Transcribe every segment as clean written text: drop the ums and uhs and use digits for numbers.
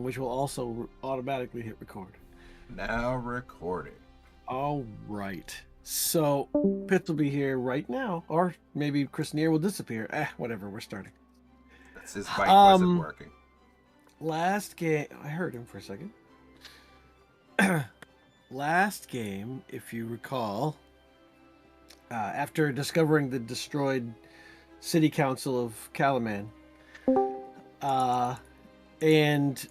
which will also automatically hit record. Now recording. All right. So Pitts will be here right now, or maybe Chris Neer will disappear. Whatever. We're starting. That's his mic wasn't Um, working. last game. I heard him for a second. Last game, if you recall, after discovering the destroyed city council of Kalaman, and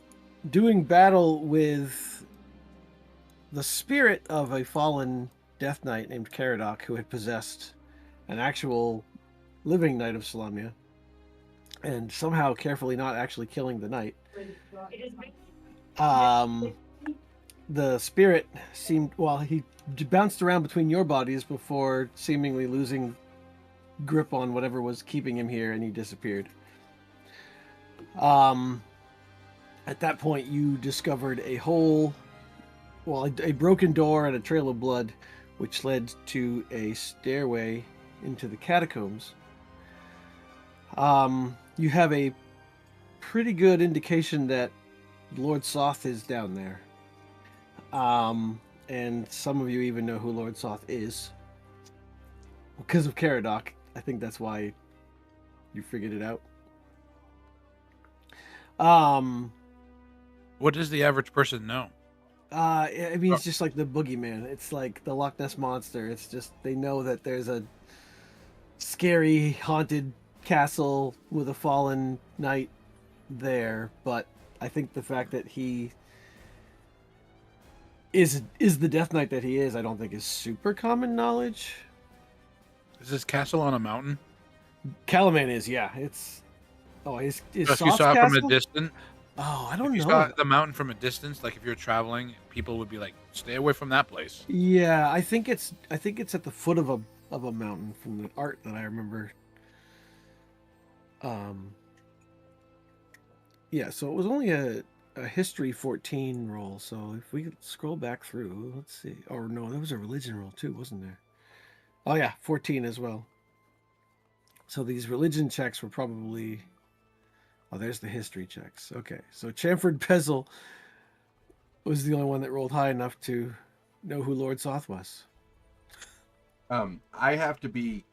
doing battle with the spirit of a fallen Death Knight named Caradoc, who had possessed an actual living Knight of Salamnia, and somehow carefully not actually killing the Knight. The spirit seemed, well, he bounced around between your bodies before seemingly losing grip on whatever was keeping him here, and he disappeared. At that point, you discovered a broken door and a trail of blood, which led to a stairway into the catacombs. You have a pretty good indication that Lord Soth is down there. And some of you even know who Lord Soth is. Because of Caradoc. I think that's why you figured it out. What does the average person know? I mean, it's just like the boogeyman. It's like the Loch Ness Monster. It's just, they know that there's a scary, haunted castle with a fallen knight there, but I think the fact that he is the Death Knight that he is, I don't think is super common knowledge. Is this castle on a mountain? Calaman is, yeah. It's is So if you Soft's saw it castle? from a distance, Oh, I don't if you know. saw the mountain from a distance, like if you're traveling, people would be like, "Stay away from that place." Yeah, I think it's at the foot of a mountain from the art that I remember. Yeah, so it was only a history 14 roll. So if we scroll back through, let's see. Or no, there was a religion roll too, wasn't there? Oh yeah, 14 as well. So these religion checks were probably. Oh, there's the history checks. Okay, so Chamford Bezel was the only one that rolled high enough to know who Lord Soth was. I have to be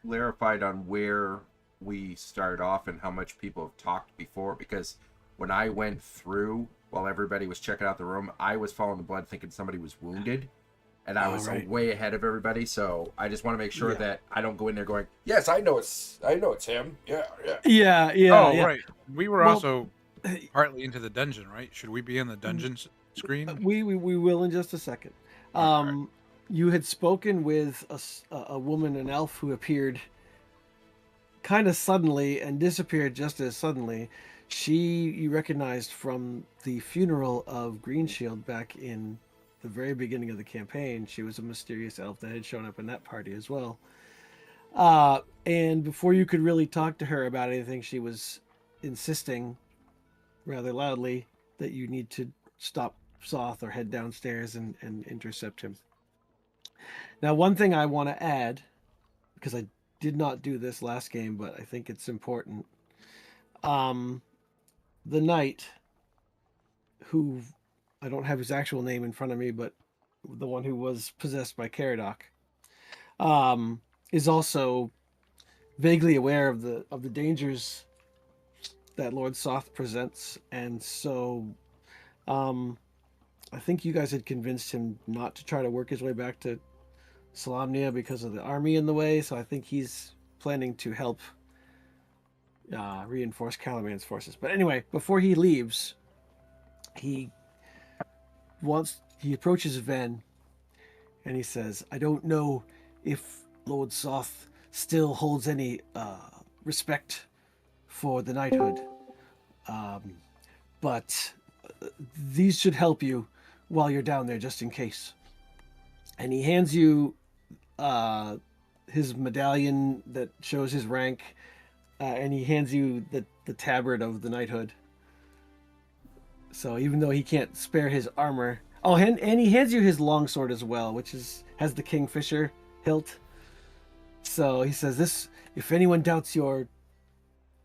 clarified on where we started off and how much people have talked before, because when I went through while everybody was checking out the room, I was following the blood thinking somebody was wounded, and I was way ahead of everybody. So I just want to make sure that I don't go in there going, "Yes, I know it's him." Yeah. Oh, right. We were also partly into the dungeon, right? Should we be in the dungeon screen? We will in just a second. Right. You had spoken with a woman, an elf, who appeared kind of suddenly and disappeared just as suddenly. You recognized from the funeral of Greenshield back in the very beginning of the campaign. She was a mysterious elf that had shown up in that party as well. And before you could really talk to her about anything, she was insisting rather loudly that you need to stop Soth or head downstairs and intercept him. Now, one thing I want to add, because I did not do this last game, but I think it's important. The knight, who I don't have his actual name in front of me, but the one who was possessed by Caradoc, is also vaguely aware of the dangers that Lord Soth presents, and so I think you guys had convinced him not to try to work his way back to Salamnia because of the army in the way, so I think he's planning to help reinforce Calaman's forces. But anyway, before he leaves, he approaches Ven and he says, "I don't know if Lord Soth still holds any respect for the knighthood, but these should help you while you're down there, just in case." And he hands you his medallion that shows his rank, and he hands you the tabard of the knighthood. So even though he can't spare his armor, and he hands you his longsword as well, which has the kingfisher hilt. So he says, "This, if anyone doubts your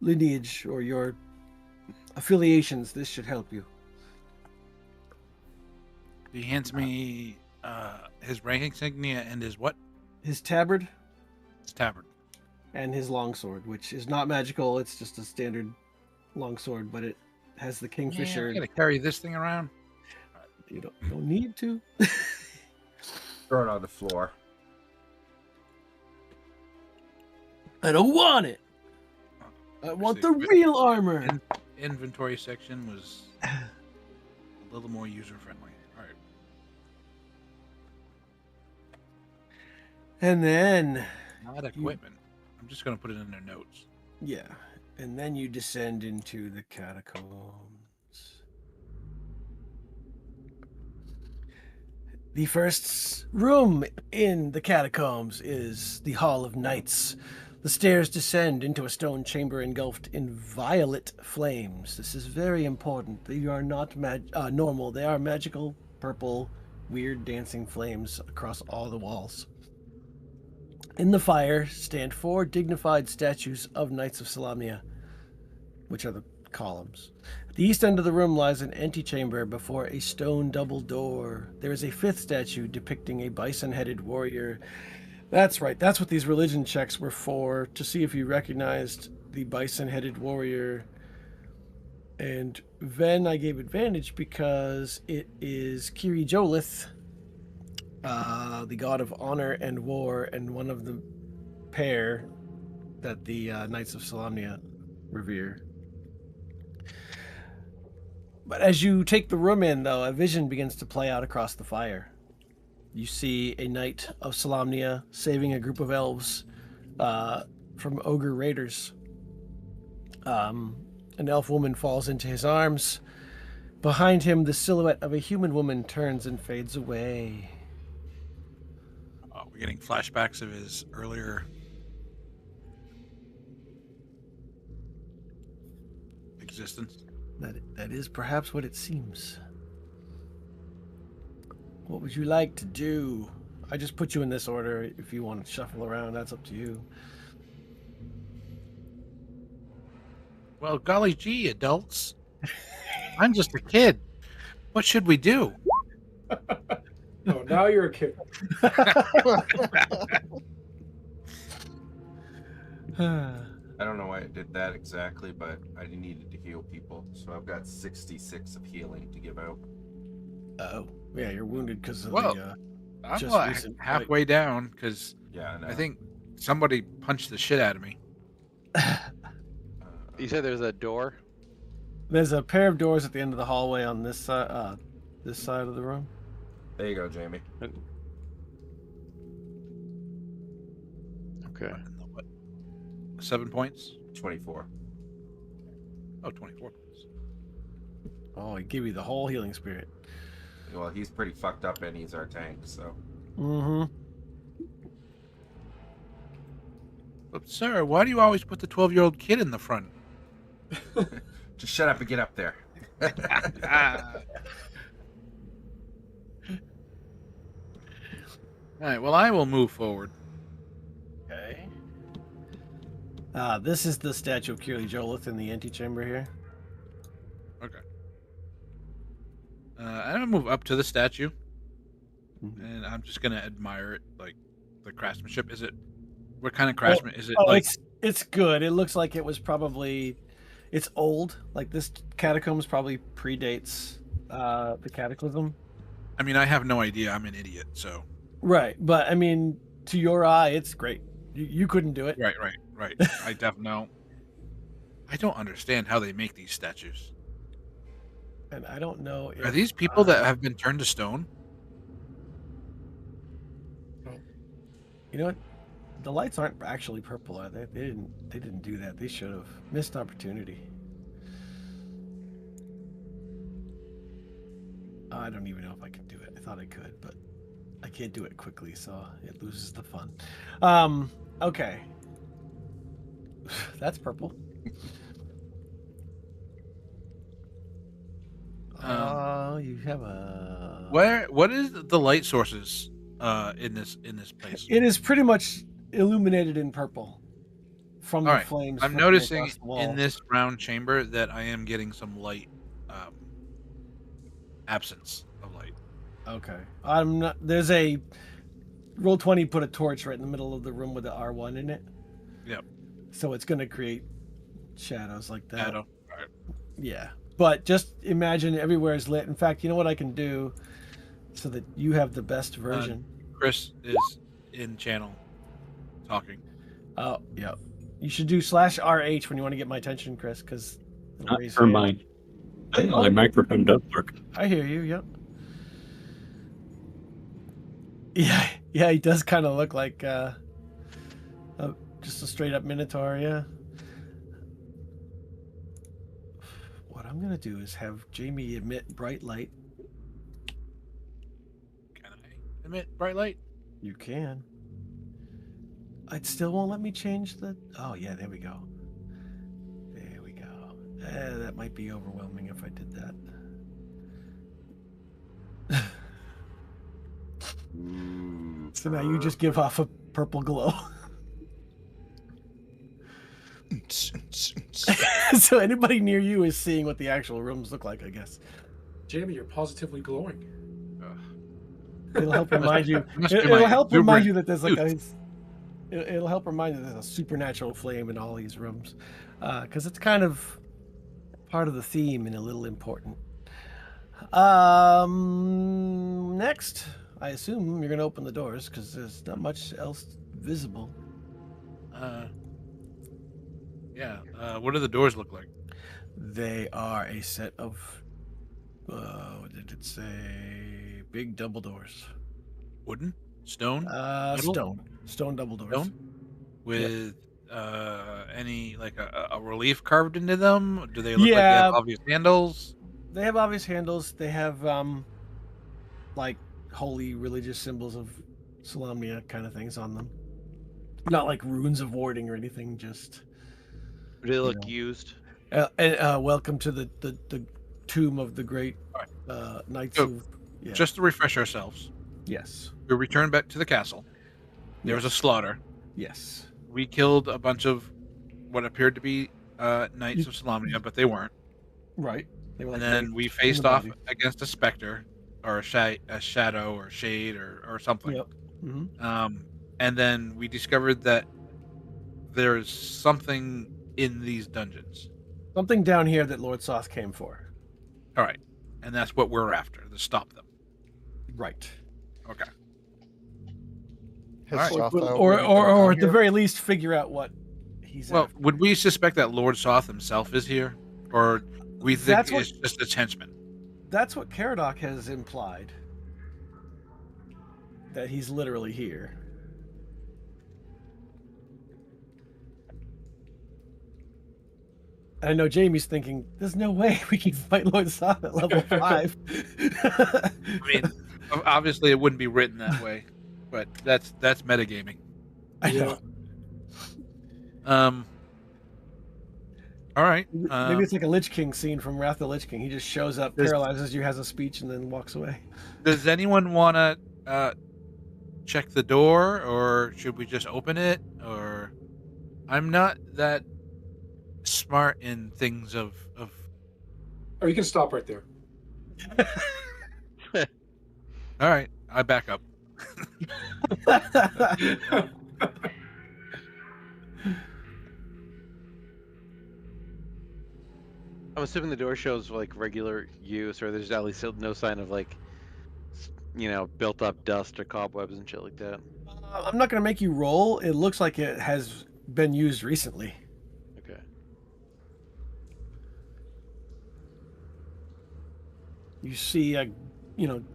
lineage or your affiliations, this should help you." He hands me his rank insignia and his what? His tabard His tabard. and his longsword, which is not magical. It's just a standard longsword, but it has the Yeah, kingfisher. I gotta carry this thing around. You don't need to. Throw it on the floor. I don't want it. I want the Actually, real armor. Inventory section was a little more user friendly. All right. And then, Not equipment. I'm just gonna put it in their notes. yeah, and then you descend into the catacombs. The first room in the catacombs is the Hall of Knights. The stairs descend into a stone chamber engulfed in violet flames. This is very important. They are not normal. They are magical, purple, weird dancing flames across all the walls. In the fire stand 4 dignified statues of Knights of Salamia, which are the columns. At the east end of the room lies an antechamber before a stone double door. There is a 5th statue depicting a bison-headed warrior. That's right, that's what these religion checks were for, to see if you recognized the bison-headed warrior. And Ven I gave advantage because it is Kiri Jolith, the god of honor and war, and one of the pair that the Knights of Salamnia revere. But as you take the room in, though, a vision begins to play out across the fire. You see a knight of Salamnia saving a group of elves from ogre raiders. An elf woman falls into his arms. Behind him, the silhouette of a human woman turns and fades away. We're getting flashbacks of his earlier existence. That is perhaps what it seems. What would you like to do? I just put you in this order. If you want to shuffle around, that's up to you. Well, golly gee, adults. I'm just a kid. What should we do? Oh, now you're a kid. I don't know why I did that exactly, but I needed to heal people, so I've got 66 of healing to give out. Oh, yeah, you're wounded because of Well, the. I'm Just like recent halfway down because Yeah, and I think somebody punched the shit out of me. You said there's a door? There's a pair of doors at the end of the hallway on this side of the room. there you go, Jamie. Okay. What? 7 points? 24. Oh, 24 points. Oh, he gave you the whole healing spirit. Well, he's pretty fucked up, and he's our tank, so. Mm-hmm. But, sir, why do you always put the 12-year-old kid in the front? Just shut up and get up there. All right, well, I will move forward. Okay. This is the statue of Kiri Jolith in the antechamber here. Okay. I'm going to move up to the statue, and I'm just going to admire it, like, the craftsmanship. Is it... What kind of craftsman is it? Oh, like it's good. It looks like it was probably... It's old. Like, this catacombs probably predates the cataclysm. I mean, I have no idea. I'm an idiot, so... Right, but, I mean, to your eye, it's great. You couldn't do it. Right. I definitely know. I don't understand how they make these statues. And I don't know if... Are these people that have been turned to stone? You know what? The lights aren't actually purple, are they? They didn't do that. They should have. Missed opportunity. I don't even know if I can do it. I thought I could, but I can't do it quickly, so it loses the fun. Okay. That's purple. You have a... What is the light sources in this place? It is pretty much illuminated in purple from the All right. flames. I'm flickering noticing across the wall. in this round chamber that I am getting some light absence of light. Okay. I'm not. There's a roll 20. Put a torch right in the middle of the room with the R1 in it. Yep. So it's gonna create shadows like that. Shadow. All right. Yeah. But just imagine everywhere is lit. In fact, you know what I can do, so that you have the best version. Chris is in channel talking. Oh, yeah. You should do /RH when you want to get my attention, Chris, because it'll Not raise for your hand. my microphone does work. I hear you. Yep. Yeah, yeah. He does kind of look like just a straight up minotaur. Yeah. What I'm gonna do is have Jamie emit bright light. Can I emit bright light? You can. It still won't let me change the. Oh yeah, there we go. There we go. That might be overwhelming if I did that. Ooh, So now you just give off a purple glow. So anybody near you is seeing what the actual rooms look like, I guess. Jamie, you're positively glowing. It'll help remind you. Must be It'll my help remind exuberant you that there's like a. youth. It'll help remind you there's a supernatural flame in all these rooms, because it's kind of part of the theme and a little important. Next, I assume you're gonna open the doors because there's not much else visible. Yeah. What do the doors look like? They are a set of. What did it say? Big double doors. Wooden, stone, metal? Stone double doors. Stone, with any like a relief carved into them? Do they look like they Yeah. have obvious handles? They have obvious handles. They have like holy religious symbols of Salamnia kind of things on them. Not like runes of warding or anything. Just Do they look know. used? welcome to the tomb of the great knights So, of. Yeah. Just to refresh ourselves, Yes. we returned back to the castle. There was a slaughter. Yes. We killed a bunch of what appeared to be knights of Salamnia, but they weren't. Right. They were And like then very we in faced the off body. against a specter, or a shadow, or shade, or something. Yep. hmm And then we discovered that there's something in these dungeons. Something down here that Lord Soth came for. All right, and that's what we're after, to stop them. Right. Okay. Has Alright. Soth Or already been down at the here? very least figure out what he's Well, after. would we suspect that Lord Soth himself is here, or we think That's what- it's just his henchmen? That's what Caradoc has implied. That he's literally here. And I know Jamie's thinking, there's no way we can fight Lord Soth at level 5. I mean, obviously it wouldn't be written that way, but that's metagaming. I know. All right. Maybe it's like a Lich King scene from Wrath of the Lich King. He just shows up, Does- paralyzes you, has a speech, and then walks away. Does anyone want to check the door, or should we just open it? Or I'm not that smart in things of. Or you can stop right there. All right, I back up. I'm assuming the door shows like regular use, or there's at least no sign of like, built up dust or cobwebs and shit like that. I'm not going to make you roll. It looks like it has been used recently. Okay. You see a,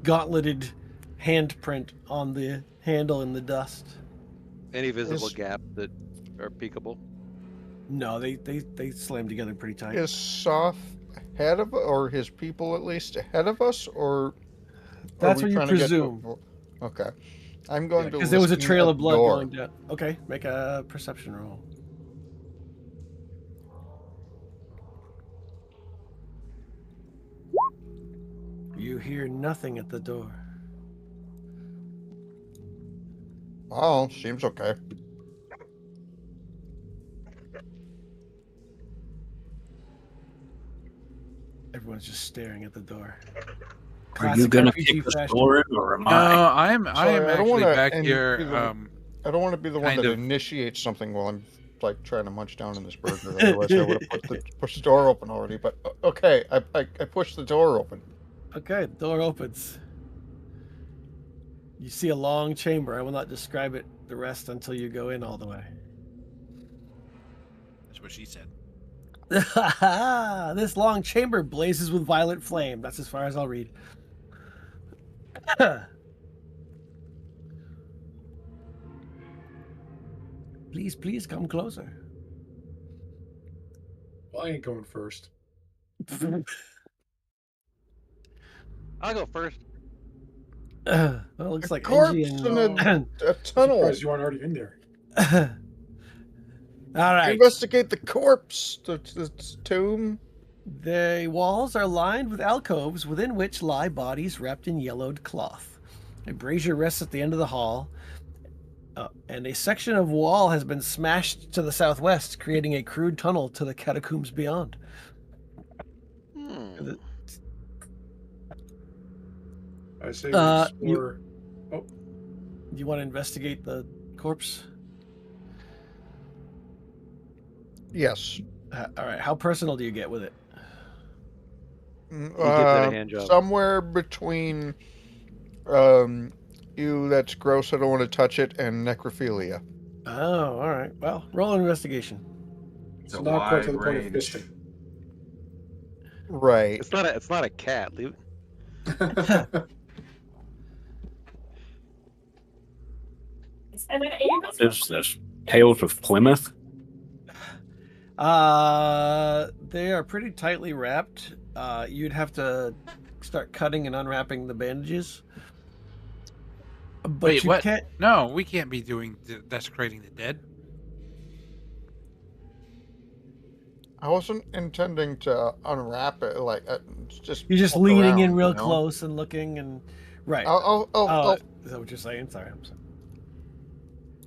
gauntleted handprint on the handle in the dust. Any visible Is- gap that are peekable? No, they slam together pretty tight. Is Soth ahead of, or his people at least ahead of us, or That's are what we you trying to get presume. before? Okay, I'm going to Because there was a listen trail at of the blood door. going down. Okay, make a perception roll. You hear nothing at the door. Oh, seems okay. Everyone's just staring at the door. Are you Classic gonna RPG kick this fashion. door in, or am No, I? I am Sorry, I don't actually wanna back end here. either- I don't want to be the one kind that of- initiates something while I'm like trying to munch down on this burger. Otherwise, I would have pushed the door open already. But okay, I pushed the door open. Okay, the door opens. You see a long chamber. I will not describe it the rest until you go in all the way. That's what she said. This long chamber blazes with violet flame. That's as far as I'll read. Please, please come closer. Well, I ain't going first. I'll go first. Well, it looks A like corpse Engie in and... a tunnel. Surprised you aren't already in there. All right. Investigate the corpse. The tomb. The walls are lined with alcoves within which lie bodies wrapped in yellowed cloth. A brazier rests at the end of the hall, and a section of wall has been smashed to the southwest, creating a crude tunnel to the catacombs beyond. Hmm. I say we You- explore. You want to investigate the corpse? Yes. All right. How personal do you get with it? He gives it a hand job. Somewhere between that's gross, I don't want to touch it, and necrophilia. Oh, all right. Well, roll an investigation. It's So a not quite to wide the point of range. fisting. Right. It's not a cat. Leave What is this? Tales of Plymouth? They are pretty tightly wrapped. You'd have to start cutting and unwrapping the bandages. But Wait, you what? can't. No, we can't be doing desecrating the dead. I wasn't intending to unwrap it. Like just. You're just poke leaning around, in real you know? close and looking and right. I'll Is that what you're saying? Sorry, I'm sorry.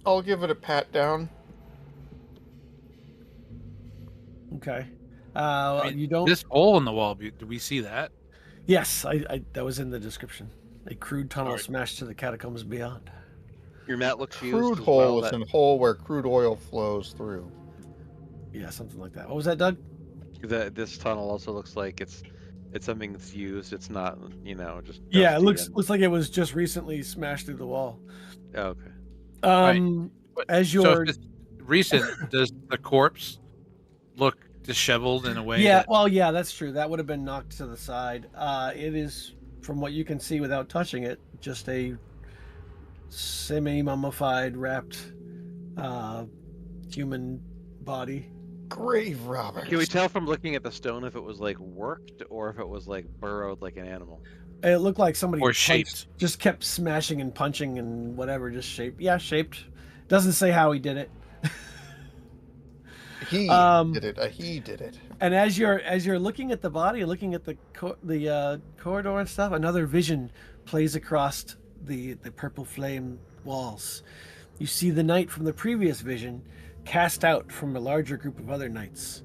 I'll give it a pat down. Okay. I mean, You don't. This hole in the wall. Do we see that? Yes, I that was in the description. A crude tunnel Alright. smashed to the catacombs beyond. Your mat looks Crude used as hole well. is That, a hole where crude oil flows through. Yeah, something like that. What was that, Doug? this tunnel also looks like it's something that's used. It's not, just Yeah, it dusty looks and- looks like it was just recently smashed through the wall. Oh, okay. But- As So you're if it's recent, does the corpse look disheveled in a way? yeah, that- well, yeah, that's true. That would have been knocked to the side. It is, from what you can see without touching it, just a semi-mummified, wrapped human body. Grave robbers. Can we tell from looking at the stone if it was like worked or if it was like burrowed like an animal? It looked like somebody Or punched- shaped. just kept smashing and punching and whatever, just shaped. Yeah, shaped. Doesn't say how he did it. He Um, did it. He did it. And as you're looking at the body, looking at the corridor and stuff, another vision plays across the purple flame walls. You see the knight from the previous vision cast out from a larger group of other knights.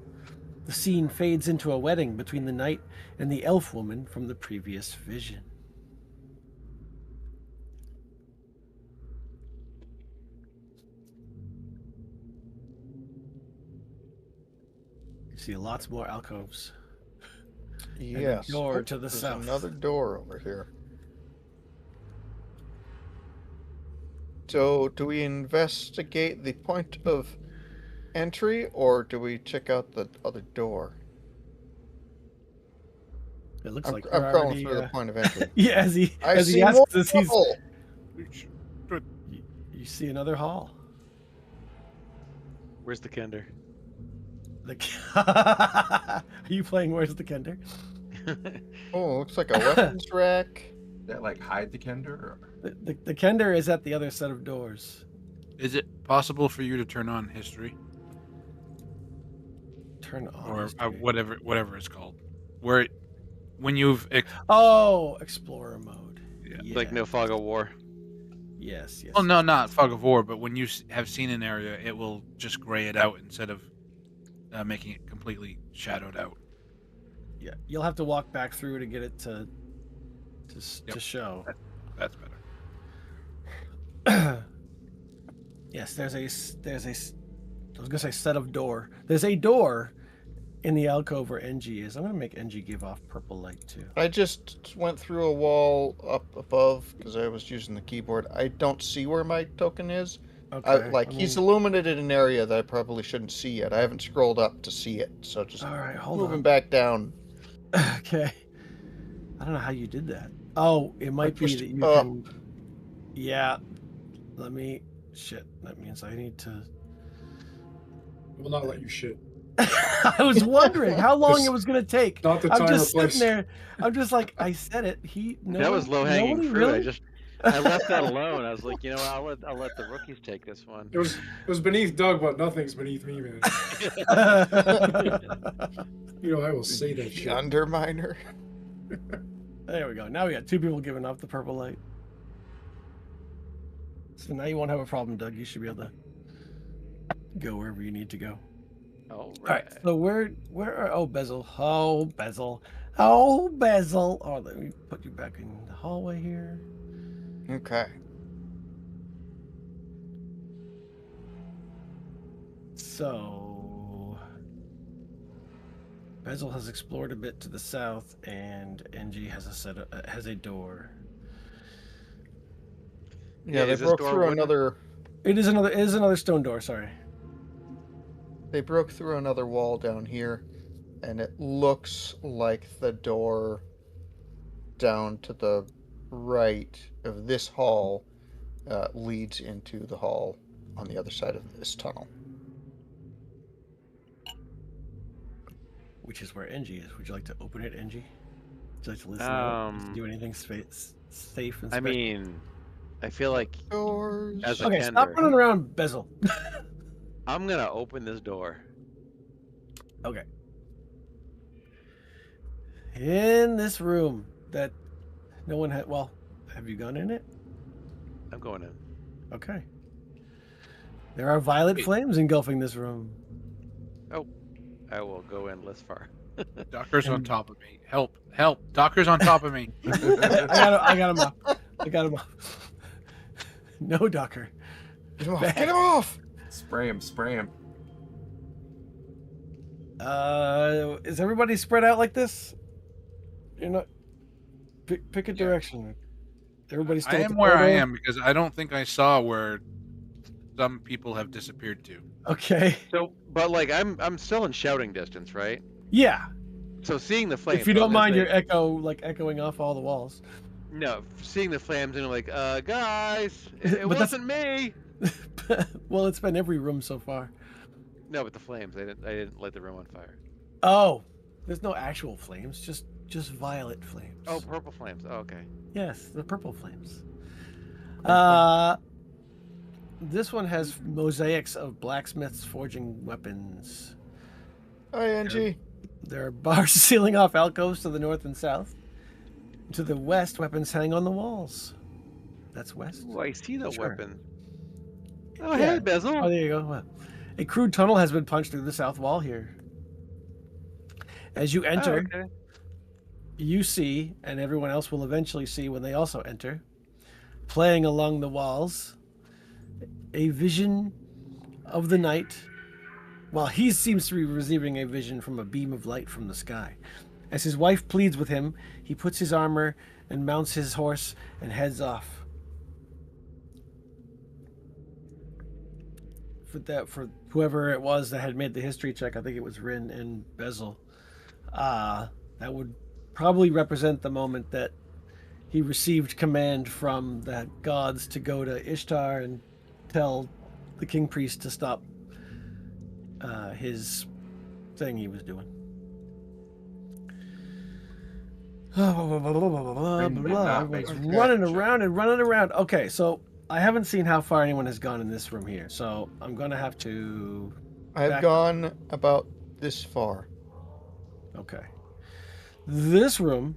The scene fades into a wedding between the knight and the elf woman from the previous vision. You see lots more alcoves. a Yes. door to the there's south. Another door over here. So, do we investigate the point of entry, or do we check out the other door? It looks I'm, like I'm you're crawling already, through the point of entry. yeah, as he I see asks more us, he's trouble. you see another hall. Where's the Kender? Are you playing Where's the Kender? Oh, looks like a weapons rack. That like hide the Kender? Or... The Kender is at the other set of doors. Is it possible for you to turn on history Turn on. or history. whatever it's called, where when you've Oh, Explorer mode. Yeah. Like no fog of war. Yes, yes. well, no, not fog of war, but when you have seen an area, it will just gray it out instead of making it completely shadowed out. Yeah, you'll have to walk back through to get it to Yep. to show. That's better. Yes, there's a I was gonna say set of door. There's a door in the alcove where NG is. I'm gonna make NG give off purple light too. I just went through a wall up above because I was using the keyboard. I don't see where my token is. Okay. He's illuminated an area that I probably shouldn't see yet. I haven't scrolled up to see it, so just all right. Hold moving on. back down. Okay. I don't know how you did that. Oh, it might be pushed that you up. can. Yeah. Let me. Shit. That means I need to. I will not let you shit. I was wondering how long it was gonna take. Not the I'm time just or place. sitting there. I'm just like, I said it. That was low hanging nobody fruit. really? I left that alone. I was like, you know what? I'll let the rookies take this one. It was beneath Doug, but nothing's beneath me, man. You know I will say that The shit. Underminer. There we go. Now we got 2 people giving off the purple light. So now you won't have a problem, Doug. You should be able to go wherever you need to go. All All right. So where are? Oh, Bezel. Oh, Bezel. Oh, Bezel. Oh, let me put you back in the hallway here. Okay. So Bezel has explored a bit to the south, and NG has has a door. Yeah, they is this broke door through wooden? another. It is another stone door. Sorry. They broke through another wall down here, and it looks like the door down to the right of this hall leads into the hall on the other side of this tunnel. Which is where NG is. Would you like to open it, NG? Would you like to listen out? Does it do anything safe and I special? mean, I feel like Doors. as a Okay, stop Kender, running around, Bezel. I'm gonna open this door. Okay. In this room that no one had. Well, have you gone in it? I'm going in. Okay. There are violet Wait. flames engulfing this room. I will go in less far. Docker's on top of me. Help! Help! Docker's on top of me. I got him off. I got him off. No, Docker. Get him off! Get him off! Spray him, spray him. Is everybody spread out like this? You're not. Pick a direction. Everybody's still I at am the where I corridor? am because I don't think I saw where some people have disappeared to. Okay. So, but like I'm still in shouting distance, right? Yeah. So seeing the flames. If you don't mind obviously- your echoing off all the walls. No, seeing the flames and like, guys, it But that's- wasn't me. Well, it's been every room so far. No, but the flames. I didn't light the room on fire. Oh, there's no actual flames, just violet flames. Oh, purple flames. Oh, okay. Yes, the purple flames. This one has mosaics of blacksmiths forging weapons. Hi, Angie. There are bars sealing off alcoves to the north and south. To the west, weapons hang on the walls. That's west. Ooh, I see the Sure. weapon. Oh, Yeah. hey, Bezel. Oh, there you go. Well, a crude tunnel has been punched through the south wall here. As you enter, Oh, okay. you see, and everyone else will eventually see when they also enter, playing along the walls, a vision of the night. Well, he seems to be receiving a vision from a beam of light from the sky. As his wife pleads with him, he puts his armor and mounts his horse and heads off. For whoever it was that had made the history check, I think it was Rin and Bezel. That would probably represent the moment that he received command from the gods to go to Ishtar and tell the king priest to stop his thing he was doing. Everybody's running around and running around. Okay, so I haven't seen how far anyone has gone in this room here, so I'm gonna have to. I've Back- gone about this far. Okay. This room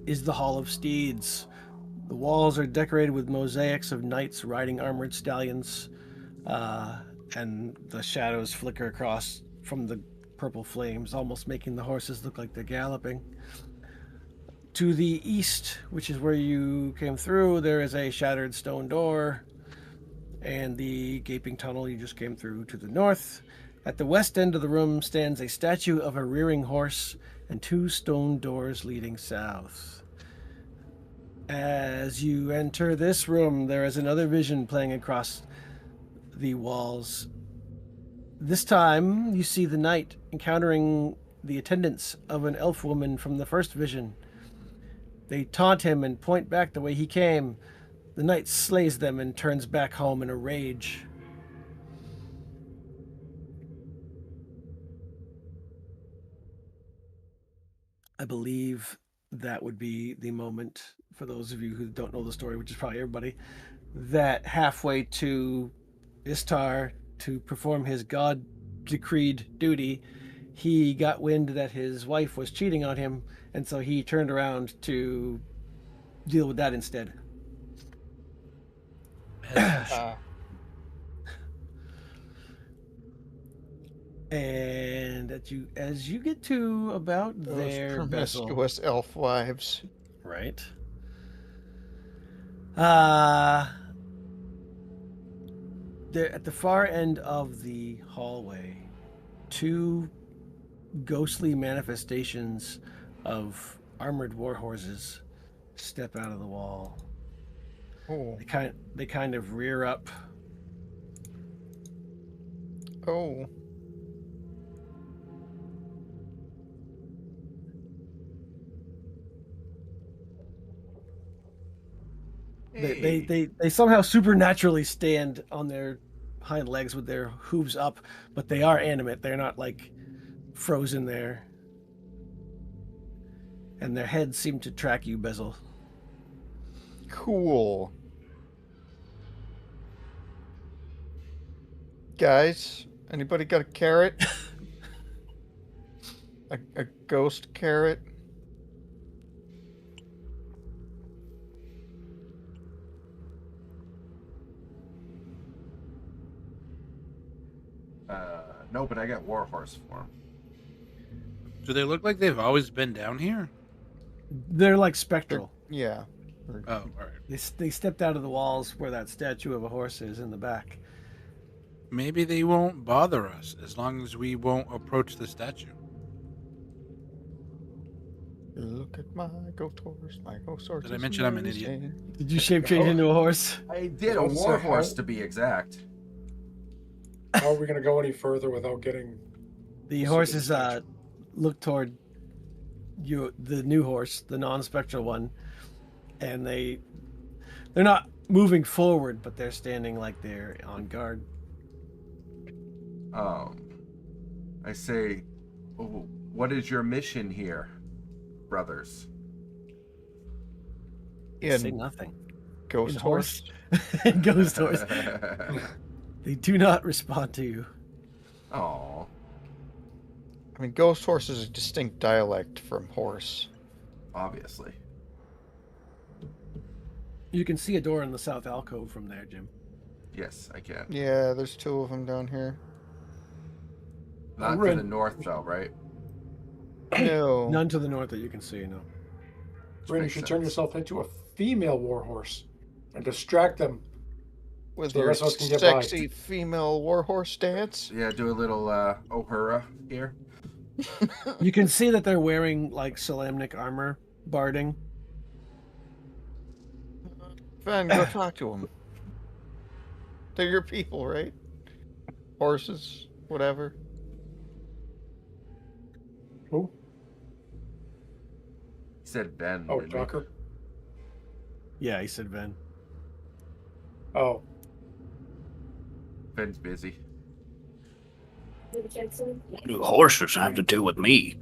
is the Hall of Steeds. The walls are decorated with mosaics of knights riding armored stallions, and the shadows flicker across from the purple flames, almost making the horses look like they're galloping. To the east, which is where you came through, there is a shattered stone door and the gaping tunnel you just came through to the north. At the west end of the room stands a statue of a rearing horse and 2 stone doors leading south. As you enter this room, there is another vision playing across the walls. This time, you see the knight encountering the attendants of an elf woman from the first vision. They taunt him and point back the way he came. The knight slays them and turns back home in a rage. I believe that would be the moment, for those of you who don't know the story, which is probably everybody, that halfway to Istar to perform his God-decreed duty, he got wind that his wife was cheating on him, and so he turned around to deal with that instead. And as you get to about Those there, promiscuous elf wives. right? There at the far end of the hallway, 2 ghostly manifestations of armored war horses step out of the wall. Oh. They kind of rear up. Oh. They somehow supernaturally stand on their hind legs with their hooves up, but they are animate. They're not like frozen there. And their heads seem to track you, Bezel. Cool. Guys, anybody got a carrot? a ghost carrot? No, but I got Warhorse form. Do they look like they've always been down here? They're like spectral. Yeah. Oh, all right. They stepped out of the walls where that statue of a horse is in the back. Maybe they won't bother us as long as we won't approach the statue. Look at my ghost horse, my ghost horse. Did I mention I'm an idiot? Did you shape change into a horse? I did I a was gonna say, Warhorse how- to be exact. How are we going to go any further without getting... The So horses the look toward you, the new horse, the non-spectral one, and they're not moving forward, but they're standing like they're on guard. I say, "Oh, what is your mission here, brothers?" They say In nothing. ghost In horse. Ghost horse. They do not respond to you. Oh, I mean, ghost horse is a distinct dialect from horse. obviously. You can see a door in the south alcove from there, Jim. Yes, I can. Yeah, there's 2 of them down here. Not We're to the in- north, though, right? No. None to the north that you can see, no. Ren, you makes should turn sense. yourself into a female warhorse and distract them. With So the your rest of us can get by. sexy female warhorse dance. Yeah, do a little Ohura here. You can see that they're wearing like Solamnic armor, barding. Fen, go talk to them. They're your people, right? Horses, whatever. Who? He said Ben. Oh, didn't he? Tucker. Yeah, he said Ven. Oh, Ben's busy. What do horses have to do with me?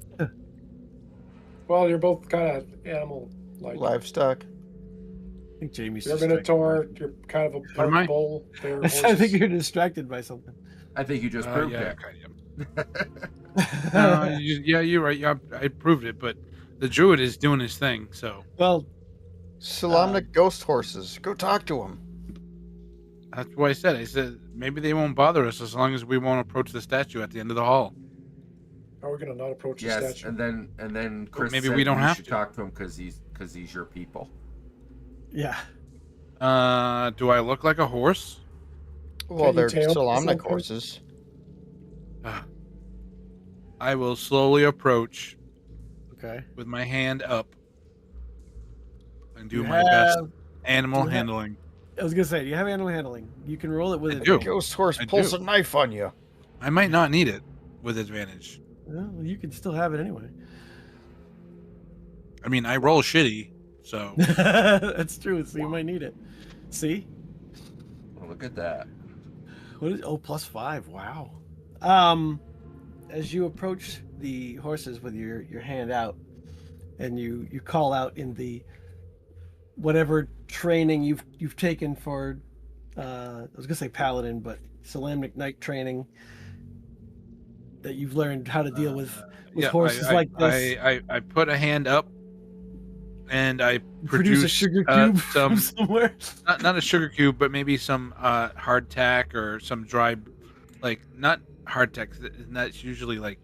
well, you're both kind of animal-like. Livestock. I think Jamie's You're a distracted. Minotaur. You're kind of a Am I? park bull. They're I horses. think you're distracted by something. I think you just proved yeah, it. kind of. No, yeah, you're right. Yeah, I proved it, but the druid is doing his thing, so Well, Solamnic ghost horses. Go talk to them. that's what I said. I said maybe they won't bother us as long as we won't approach the statue at the end of the hall. How are we going to not approach the Yes, statue? and then Chris maybe said we don't have should to. talk to him because he's because these your people. Yeah. Do I look like a horse? Well, Can't you they're tail still the omnic something? horses. I will slowly approach Okay. with my hand up and do You my best have- animal do you have- handling. I was gonna say, do you have animal handling? You can roll it with I it. do. Ghost horse I pulls do. a knife on you. I might not need it with advantage. Well, you can still have it anyway. I mean, I roll shitty, so That's true. So you might need it. See? Oh, look at that. What is +5? Wow. As you approach the horses with your hand out, and you call out in the whatever training you've taken for, I was gonna say paladin, but Salamnic Knight training that you've learned how to deal with horses like this. I put a hand up, and I Produce a sugar cube from some somewhere. not a sugar cube, but maybe some hardtack or some dry, like not hardtack. That's usually like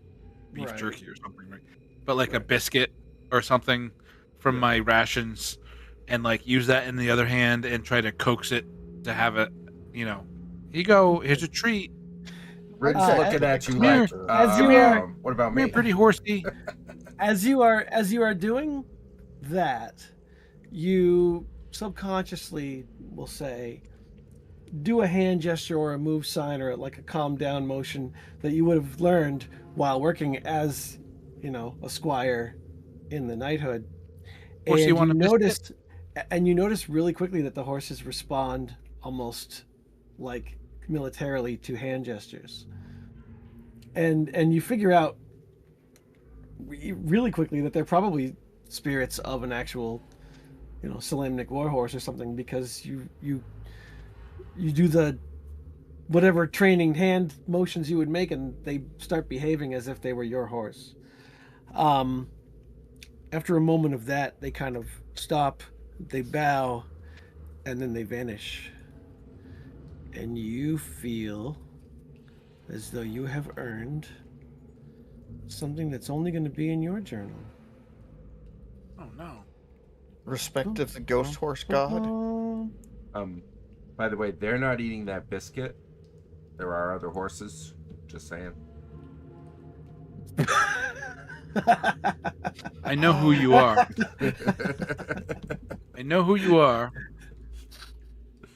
beef Right. jerky or something, right? But like a biscuit or something from my rations, and like use that in the other hand and try to coax it to have it. You know, here you go. Here's a treat. Rick's Uh, looking at you come here. like, As you are- what about Come here, me? pretty horsey. As you are doing that, you subconsciously will say, do a hand gesture or a move sign or like a calm down motion that you would have learned while working as, a squire in the knighthood. Horsey, And want a you notice really quickly that the horses respond almost like militarily to hand gestures. And you figure out really quickly that they're probably spirits of an actual, Salamnic warhorse or something, because you do the whatever training hand motions you would make, and they start behaving as if they were your horse. After a moment of that, they kind of stop, they bow, and then they vanish. And you feel as though you have earned something that's only going to be in your journal. Oh no. Respect of the ghost horse god. By the way, they're not eating that biscuit. There are other horses. Just saying. I know who you are. I know who you are.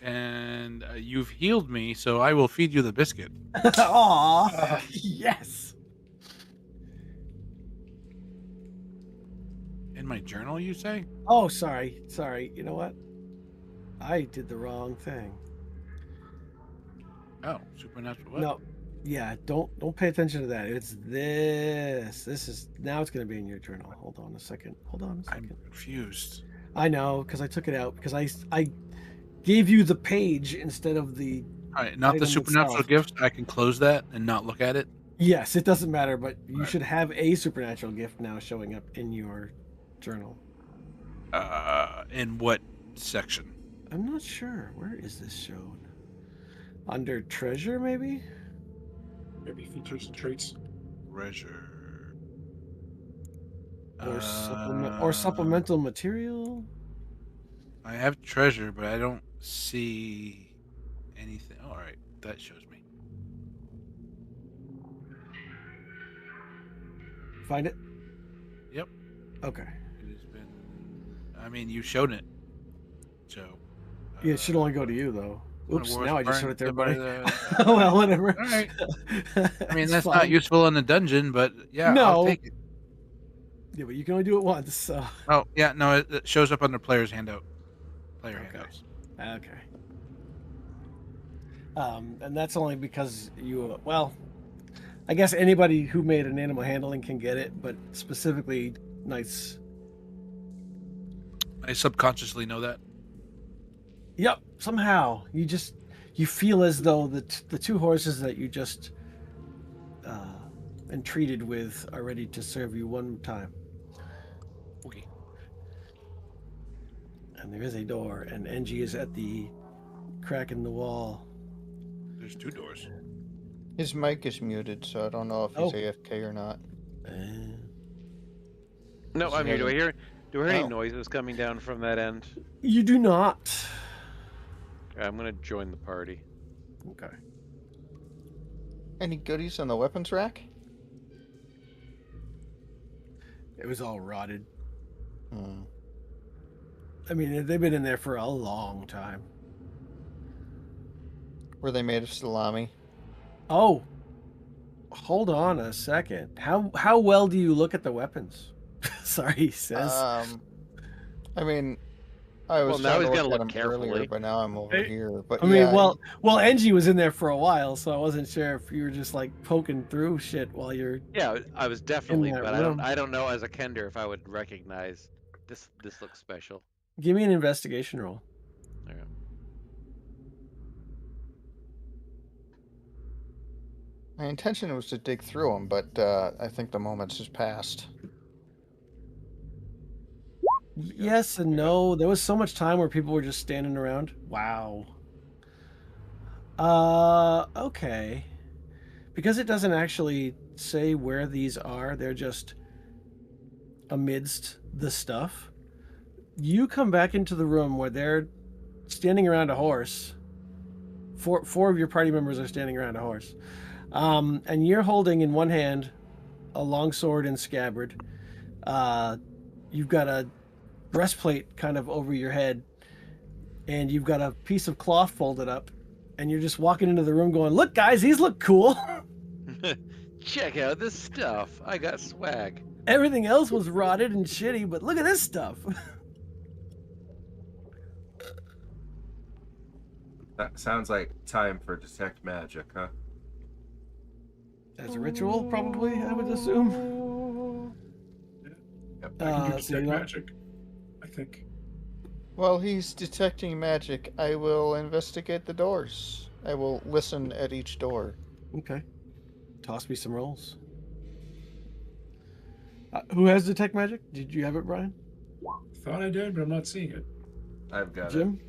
And you've healed me, so I will feed you the biscuit. Aw, yes. In my journal, you say? Oh, sorry. You know what? I did the wrong thing. Oh, supernatural what? No, yeah, don't pay attention to that. It's this. This is now. It's going to be in your journal. Hold on a second. I'm confused. I know, because I took it out because I gave you the page instead of the. All right, not the item supernatural itself. gift. I can close that and not look at it. Yes, it doesn't matter, but you Right. should have a supernatural gift now showing up in your journal. In what section? I'm not sure. Where is this shown? Under treasure, maybe? Maybe features and traits. Treasure. Or supplemental material? I have treasure, but I don't see anything. All right, that shows me. Find it? Yep. Okay. It has been. I mean, you showed it. So. Yeah, it should only go to you, though. Oops, Wars now I just burned showed it to by everybody. the- Well, whatever. All right. I mean, It's that's fine. not useful in the dungeon, but yeah, No. I'll take it. Yeah, but you can only do it once, so. Oh, yeah, no, it shows up under player's handout. Player Okay. handouts. Okay. And that's only because you, well, I guess anybody who made an animal handling can get it, but specifically knights. I subconsciously know that. Yep, somehow you feel as though the two horses that you just entreated with are ready to serve you one time. Okay. And there is a door, and Engie is at the crack in the wall. There's two doors. His mic is muted, so I don't know if he's Oh. AFK or not. No, I'm here. Do Do we hear any Oh. noises coming down from that end? You do not. I'm gonna join the party. Okay. Any goodies on the weapons rack? It was all rotted. Hmm. I mean, they've been in there for a long time. Were they made of salami? Oh, hold on a second. How well do you look at the weapons? Sorry, he says. I mean, I was Well, now trying to he's gotta look at look them earlier, carefully. but now I'm over Hey, here. But I mean, yeah, well, Angie was in there for a while, so I wasn't sure if you were just like poking through shit while you're. Yeah, I was definitely, that but room. I don't know as a Kender if I would recognize this. This looks special. Give me an investigation roll. Okay. my intention was to dig through them, but I think the moment's just passed. Yes and no. There was so much time where people were just standing around. Wow. Okay. Because it doesn't actually say where these are, they're just amidst the stuff. You come back into the room where they're standing around a horse. Four of your party members are standing around a horse. And you're holding in one hand a long sword and scabbard. You've got a breastplate kind of over your head, and you've got a piece of cloth folded up, and you're just walking into the room going, "Look, guys, these look cool." Check out this stuff. I got swag. Everything else was rotted and shitty, but look at this stuff. That sounds like time for detect magic, huh? As a ritual, probably, I would assume. Yep. I can do so you detect don't- magic, I think. While he's detecting magic, I will investigate the doors. I will listen at each door. Okay. Toss me some rolls. Who has detect magic? Did you have it, Brian? Thought I did, but I'm not seeing it. I've got Jim?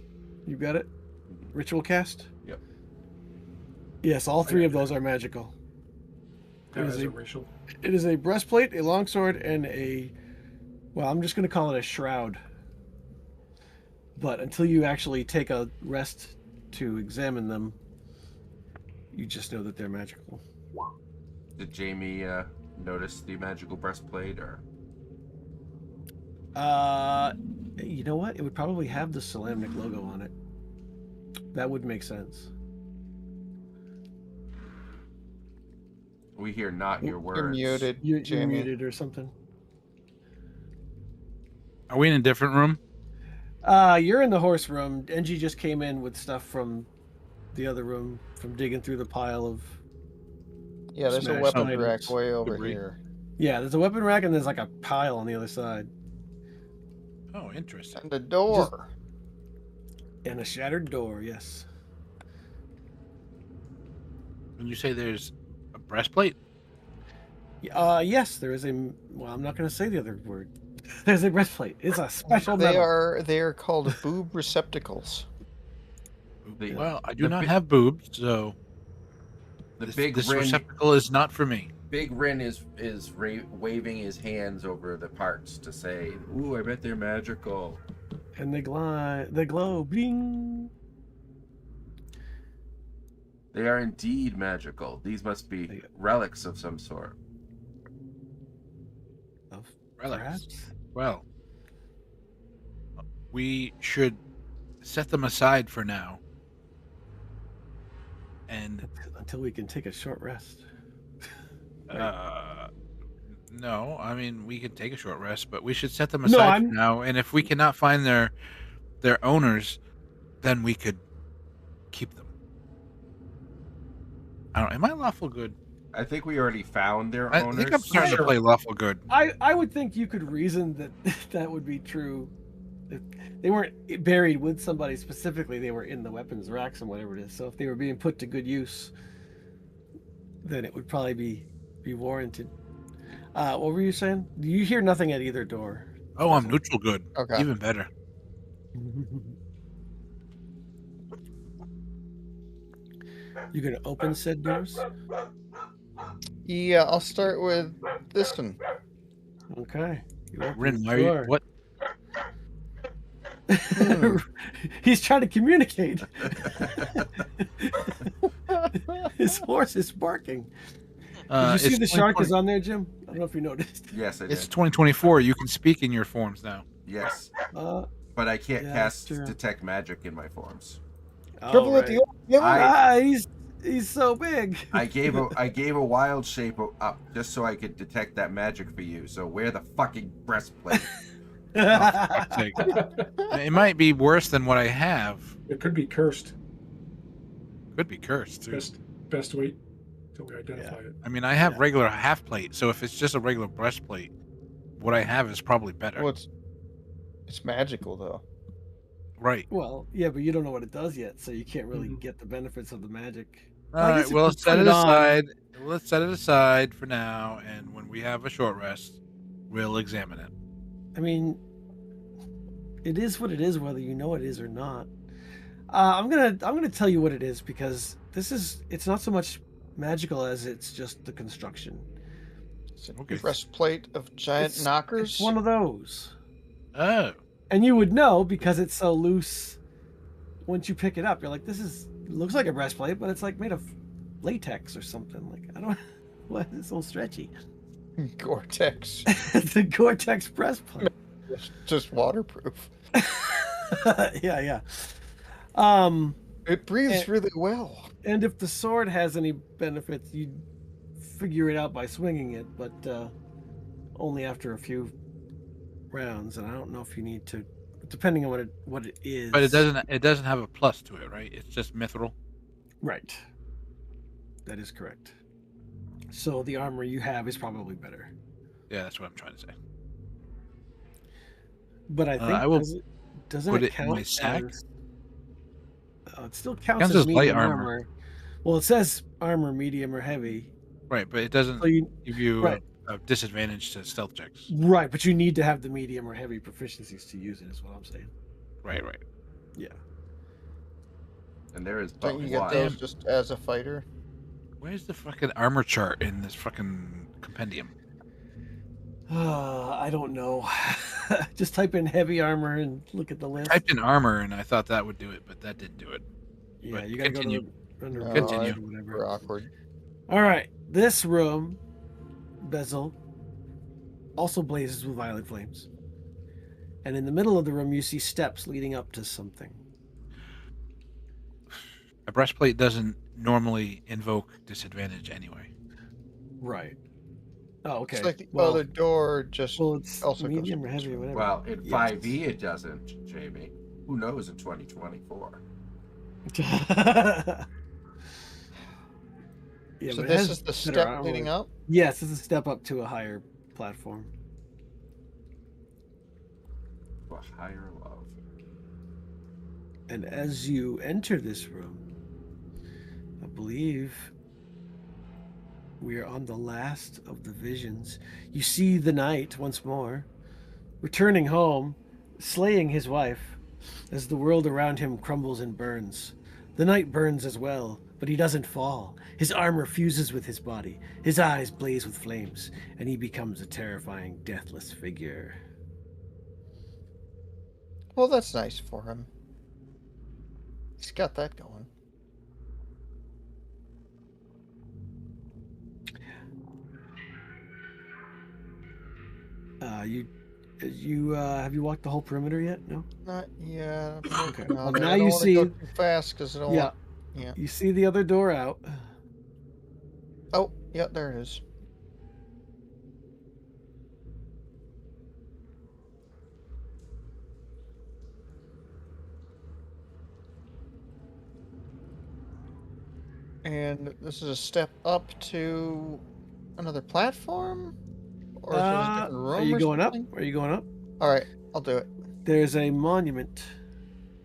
You got it? Ritual cast? Yep. Yes, all three of those are magical. That Is is a a- racial. It is a breastplate, a longsword, and a. Well, I'm just going to call it a shroud. But until you actually take a rest to examine them, you just know that they're magical. Did Jamie notice the magical breastplate, or? You know what? It would probably have the Salamnik logo on it. That would make sense. We hear not your words. You're muted, You're Jamie. muted or something. Are we in a different room? You're in the horse room. Engie just came in with stuff from the other room, from digging through the pile of. Yeah, there's a Smashed weapon items. rack way over Debris. here. Yeah, there's a weapon rack and there's like a pile on the other side. Oh, interesting. And a door. And a shattered door, yes. When you say there's a breastplate, Yes, there is a. Well, I'm not going to say the other word. There's a breastplate. It's a special They metal. are called boob receptacles. The- well, I do the not big- have boobs, so The this, big this Rin, receptacle is not for me. Big Rin is waving his hands over the parts to say, "Ooh, I bet they're magical." And they glow, bling. They are indeed magical. These must be relics of some sort. Relics. Perhaps? Well, we should set them aside for now. And Until we can take a short rest. no, I mean we can take a short rest, but we should set them No, aside I'm- for now. And if we cannot find their owners, then we could keep them. I don't. Am I lawful good? I think we already found their I owners. think I'm starting to Sure. play lawful good. I would think you could reason that that would be true. If they weren't buried with somebody specifically, they were in the weapons racks and whatever it is. So if they were being put to good use, then it would probably be warranted. What were you saying? You hear nothing at either door. Oh, I'm neutral good. Okay. Even better. You gonna open said doors? Yeah, I'll start with this one. Okay. You open Rin, the why are you, door. what Hmm. He's trying to communicate. His horse is barking. Did you see It's the shark 2020 is on there, Jim? I don't know if you noticed. Yes, I It's did. 2024. You can speak in your forms now. Yes, Uh, but I can't Yeah, that's cast true. detect magic in my forms. oh, Triple at the right. old I He's so big. I gave a wild shape up just so I could detect that magic for you. So wear the fucking breastplate. Oh, for fuck's sake. It might be worse than what I have. It could be cursed. Could be cursed too. Best wait till we identify it. I mean, I have Yeah. regular half plate, so if it's just a regular breastplate, what I have is probably better. Well, it's magical though. Right. Well, yeah, but you don't know what it does yet, so you can't really Mhm. get the benefits of the magic. All Well, I right. guess if Well, you set put it it on- aside. Let's set it aside for now, and when we have a short rest, we'll examine it. I mean, it is what it is, whether you know it is or not. I'm gonna tell you what it is because it's not so much magical as it's just the construction. It's a Okay. breastplate of giant It's- knockers. It's one of those, Oh. and you would know because it's so loose. Once you pick it up, you're like, looks like a breastplate, but it's like made of latex or something. Like I don't, what? It's so stretchy. Gore-Tex. It's a Gore-Tex breastplate. Just waterproof. Yeah. It breathes And- really well. And if the sword has any benefits, you'd figure it out by swinging it, but only after a few rounds. And I don't know if you need to, depending on what it is. But it doesn't have a plus to it, right? It's just mithril. Right. That is correct. So the armor you have is probably better. Yeah, that's what I'm trying to say. But I think I will doesn't put it it in count my sack. as- it still counts Counts as as light medium armor. armor. Well, it says armor, medium, or heavy. Right, but it doesn't So you give you right. a disadvantage to stealth checks. right, but you need to have the medium or heavy proficiencies to use it. Is what I'm saying. Right. Yeah. And there is but Don't you get one. those just as a fighter? Where's the fucking armor chart in this fucking compendium? I don't know. Just type in heavy armor and look at the list. Typed in armor and I thought that would do it, but that didn't do it. Yeah, but you gotta continue. go to under No, Continue. or whatever. Super awkward. All right, this room bezel also blazes with violet flames, and in the middle of the room you see steps leading up to something. A breastplate doesn't normally invoke disadvantage anyway. Right. Oh, okay. It's like the well, other door just well, it's also goes medium or against heavy or me. whatever. Well, in Yes. 5e it doesn't, Jamie. Who knows in 2024? Yeah, So but it this has is the better step armor. leading up? Yes, it's a step up to a higher platform. A higher love. And as you enter this room, I believe we are on the last of the visions. You see the knight once more, returning home, slaying his wife, as the world around him crumbles and burns. The knight burns as well, but he doesn't fall. His armor fuses with his body, his eyes blaze with flames, and he becomes a terrifying, deathless figure. Well, that's nice for him. He's got that going. You have you walked the whole perimeter yet? No. Not yet. Okay. No, Well, I now don't you wanna see. go too fast because I don't Yeah. want. Yeah. You see the other door out. Oh, yeah, there it is. And this is a step up to another platform? Or is it a different room? Are you or going something? up? Are you going up? All right, I'll do it. There's a monument.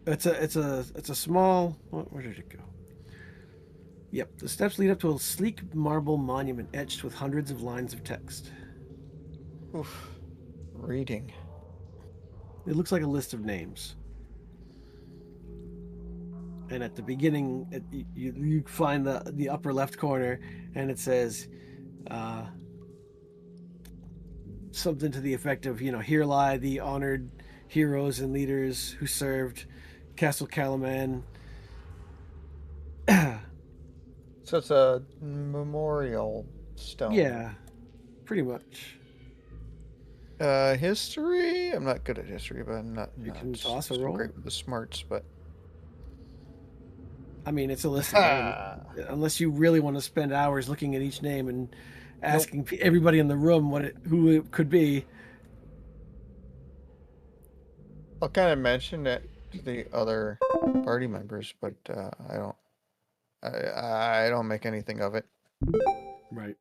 It's a small. Where did it go? Yep, the steps lead up to a sleek marble monument etched with hundreds of lines of text. Oof. Reading. It looks like a list of names. And at the beginning, you find the upper left corner, and it says something to the effect of, here lie the honored heroes and leaders who served Castle Calaman. So it's a memorial stone. Yeah, pretty much. History? I'm not good at history, but I'm not, You can not toss a so roll. great with the smarts, but I mean, it's a list of names. Unless you really want to spend hours looking at each name and asking everybody in the room who it could be. I'll kind of mention it to the other party members, but I don't make anything of it. Right.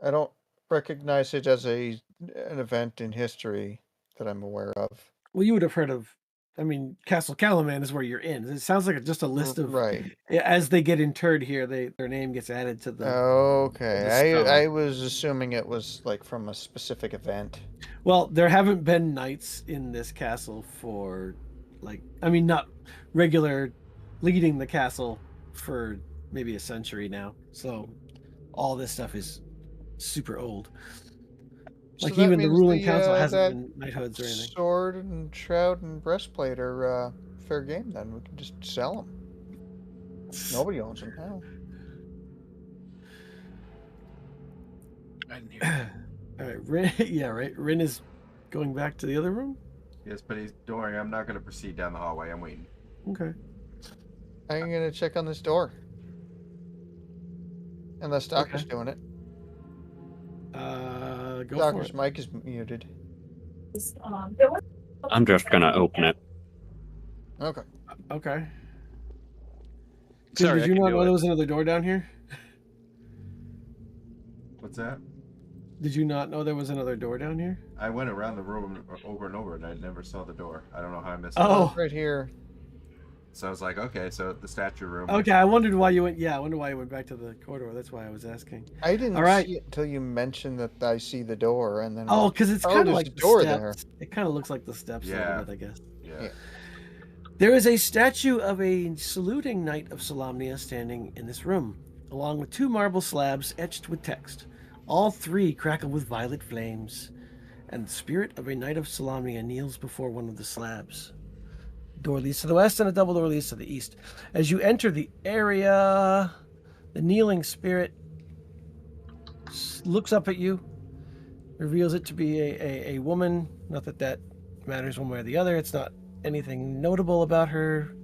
I don't recognize it as an event in history that I'm aware of. Well, you would have heard of. I mean, Castle Calaman is where you're in. It sounds like just a list of. Right. As they get interred here, their name gets added to the. Okay. the stone. I was assuming it was like from a specific event. Well, there haven't been knights in this castle for, not regular leading the castle for maybe a century now. So all this stuff is super old. So Like that even the means ruling council hasn't that been knighthoods or anything. sword and shroud and breastplate are fair game. Then we can just sell them. Nobody owns them now. I didn't hear. All right, Rin, yeah, right. Rin is going back to the other room. Yes, but don't worry, I'm not going to proceed down the hallway. I'm waiting. Okay. I'm gonna check on this door. Unless Doctor's Okay. doing it. Go Doctor's for it. mic is muted. I'm just gonna open it. Okay. Okay. Tim, Sorry, did I you can not do know it. there was another door down here? What's that? Did you not know there was another door down here? I went around the room over and over, and I never saw the door. I don't know how I missed Oh. it. Right here. So I was like, okay, so the statue room. Okay, I wondered why you went. Yeah, I wonder why you went back to the corridor. That's why I was asking. I didn't All right. see it until you mentioned that I see the door, and then Oh, because it's Oh, kind of there's like a the door steps. It kind of looks like the steps a Yeah. little bit, I guess. Yeah. Yeah. There is a statue of a saluting knight of Solamnia standing in this room, along with 2 marble slabs etched with text. All 3 crackle with violet flames, and the spirit of a knight of Solamnia kneels before one of the slabs. Door leads to the west, and a double door leads to the east. As you enter the area, the kneeling spirit looks up at you, reveals it to be a woman. Not that that matters one way or the other. It's not anything notable about her.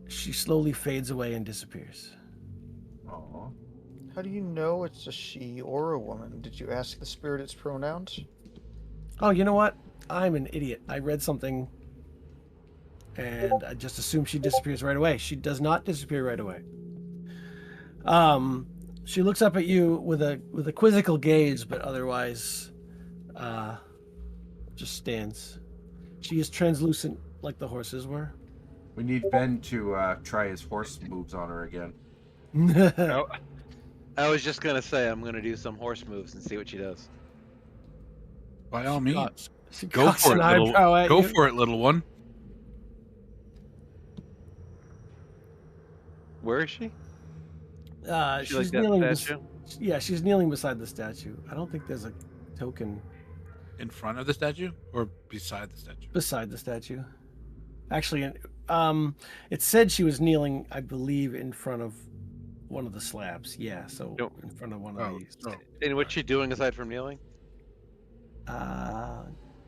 She slowly fades away and disappears. Aw. How do you know it's a she or a woman? Did you ask the spirit its pronouns? Oh, you know what? I'm an idiot. I read something and I just assumed she disappears right away. She does not disappear right away. She looks up at you with a quizzical gaze, but otherwise just stands. She is translucent like the horses were. We need Ben to try his horse moves on her again. Oh, I was just gonna say I'm gonna do some horse moves and see what she does. By all means, She go cocks for an it, eyebrow at go you. for it, little one. Where is she? She like She's that kneeling. statue? Yeah, she's kneeling beside the statue. I don't think there's a token In front of the statue or beside the statue? beside the statue. Actually, it said she was kneeling, I believe, in front of one of the slabs. Yeah, so Nope. in front of one of Oh, these. oh. And what's she doing aside from kneeling?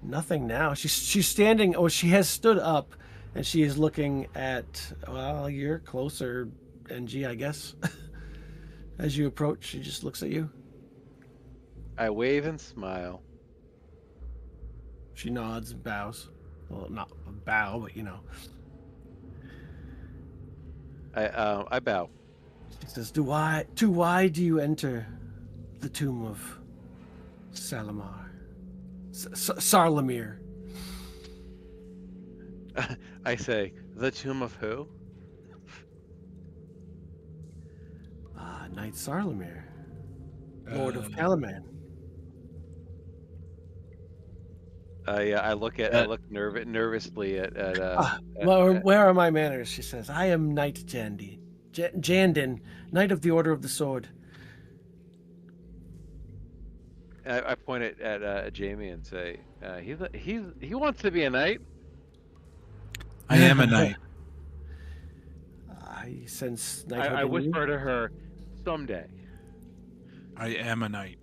Nothing now. She's standing. Oh, she has stood up, and she is looking at. Well, you're closer, NG, I guess. As you approach, she just looks at you. I wave and smile. She nods and bows. Well, not a bow, but you know. I bow. She says, "To why do you enter the tomb of Salamar? Sarlamir." I say, the tomb of who? Knight Sarlamir, Lord of Calaman. I look nervously at Where are my manners? She says, "I am Knight Jandin, Knight of the Order of the Sword." I point it at Jamie and say, he wants to be a knight. I am a knight. I sense I knighthood in you. whisper to her, someday, I am a knight.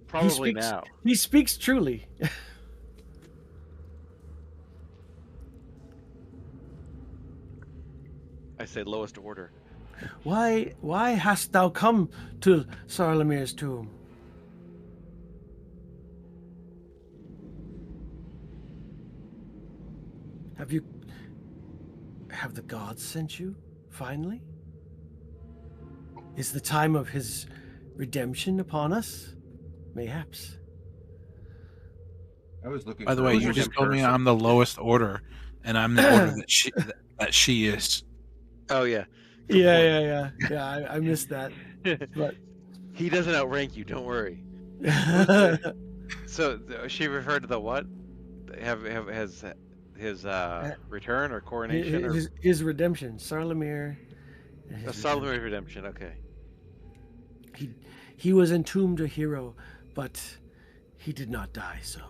probably now. He speaks truly. I say lowest order. Why hast thou come to Sarlamir's tomb? Have the gods sent you, finally? Is the time of his redemption upon us? Mayhaps. I was looking. By the for way, a you just living told me person. I'm the lowest order, and I'm the order that she is. Oh yeah. Good Yeah, point. I missed that. But He doesn't outrank you. Don't worry. So she referred to the what? Has his return or coronation or his redemption, Sarlamir. and a his Solomon redemption? Okay. He was entombed a hero, but he did not die so.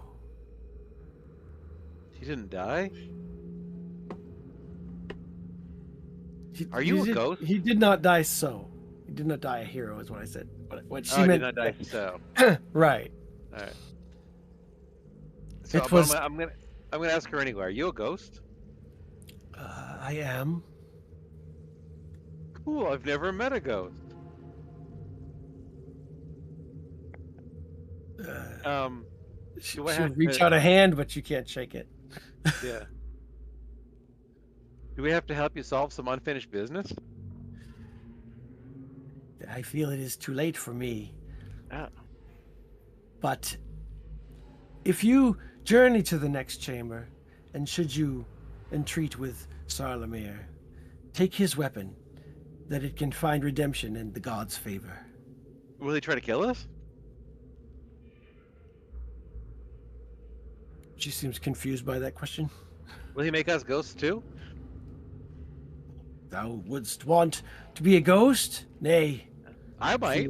He didn't die. Are He you a did- ghost? He did not die so. He did not die a hero, is what I said. What she Oh, I meant. did not die. So, Right. all right. So It was- I'm gonna ask her anyway. Are you a ghost? I am. Cool. I've never met a ghost. She'll do I have reach to- out a hand, but you can't shake it. Yeah. Do we have to help you solve some unfinished business? I feel it is too late for me. Ah. But if you journey to the next chamber, and should you entreat with Sarlamir, take his weapon, that it can find redemption in the gods' favor. Will he try to kill us? She seems confused by that question. Will he make us ghosts too? Thou wouldst want to be a ghost? Nay, I might.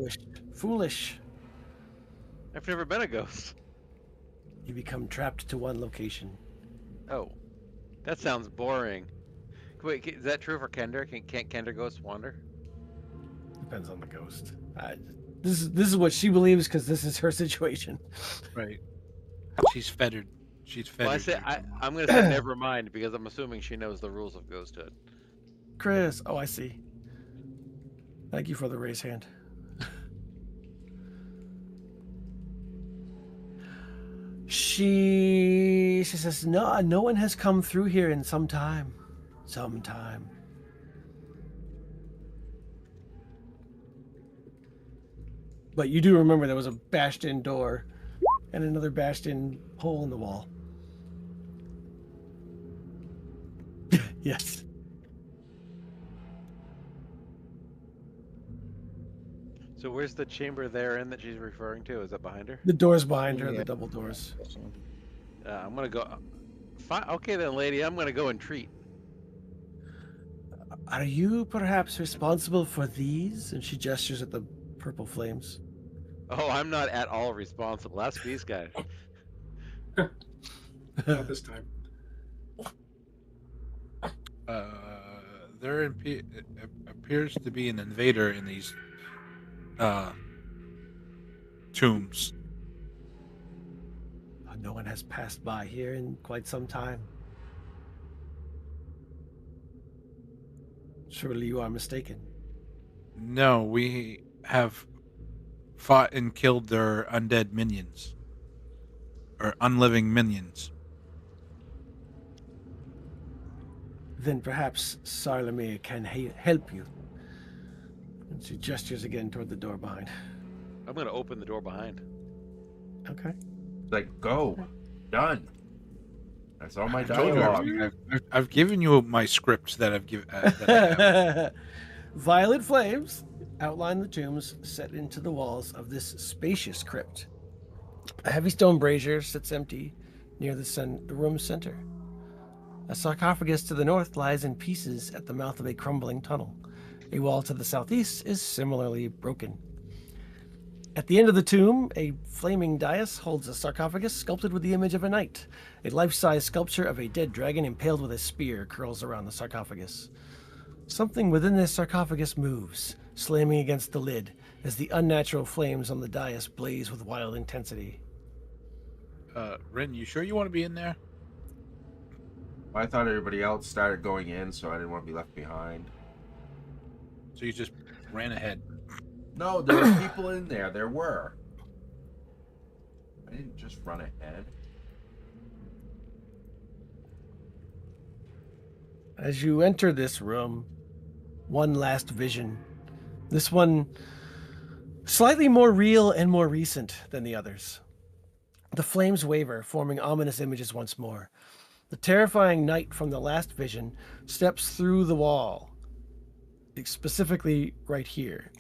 foolish. I've never been a ghost. You become trapped to one location. Oh, that sounds boring. Wait, is that true for Kender? Can't Kender ghosts wander? Depends on the ghost. This is what she believes because this is her situation. Right. She's fettered. She's fettered. Well, I say I'm gonna say never mind because I'm assuming she knows the rules of ghosthood. Chris, oh, I see. Thank you for the raise hand. She says, no one has come through here in some time. But you do remember there was a bashed in door and another bashed in hole in the wall. Yes. So where's the chamber they're in that she's referring to? Is that behind her? The doors behind her, Yeah. the double doors. I'm gonna go. Fine. Okay then, lady. I'm gonna go and treat. Are you perhaps responsible for these? And she gestures at the purple flames. Oh, I'm not at all responsible. Ask these guys. Not this time. There appears to be an invader in these tombs. No one has passed by here in quite some time. Surely you are mistaken. No, we have fought and killed their undead minions. Or unliving minions. Then perhaps Sarlamir can help you. And she gestures again toward the door behind. I'm gonna open the door behind. Okay. Like, go. Done. That's all my I told you dialogue. everything. I've given you my script that I've given. That I have. Violet flames outline the tombs set into the walls of this spacious crypt. A heavy stone brazier sits empty near the room's center. A sarcophagus to the north lies in pieces at the mouth of a crumbling tunnel. A wall to the southeast is similarly broken. At the end of the tomb, a flaming dais holds a sarcophagus sculpted with the image of a knight. A life-size sculpture of a dead dragon impaled with a spear curls around the sarcophagus. Something within this sarcophagus moves, slamming against the lid as the unnatural flames on the dais blaze with wild intensity. Rin, you sure you want to be in there? I thought everybody else started going in, so I didn't want to be left behind. So you just ran ahead. No, there were people in there. There were. I didn't just run ahead. As you enter this room, one last vision. This one slightly more real and more recent than the others. The flames waver, forming ominous images once more. The terrifying knight from the last vision steps through the wall, specifically right here.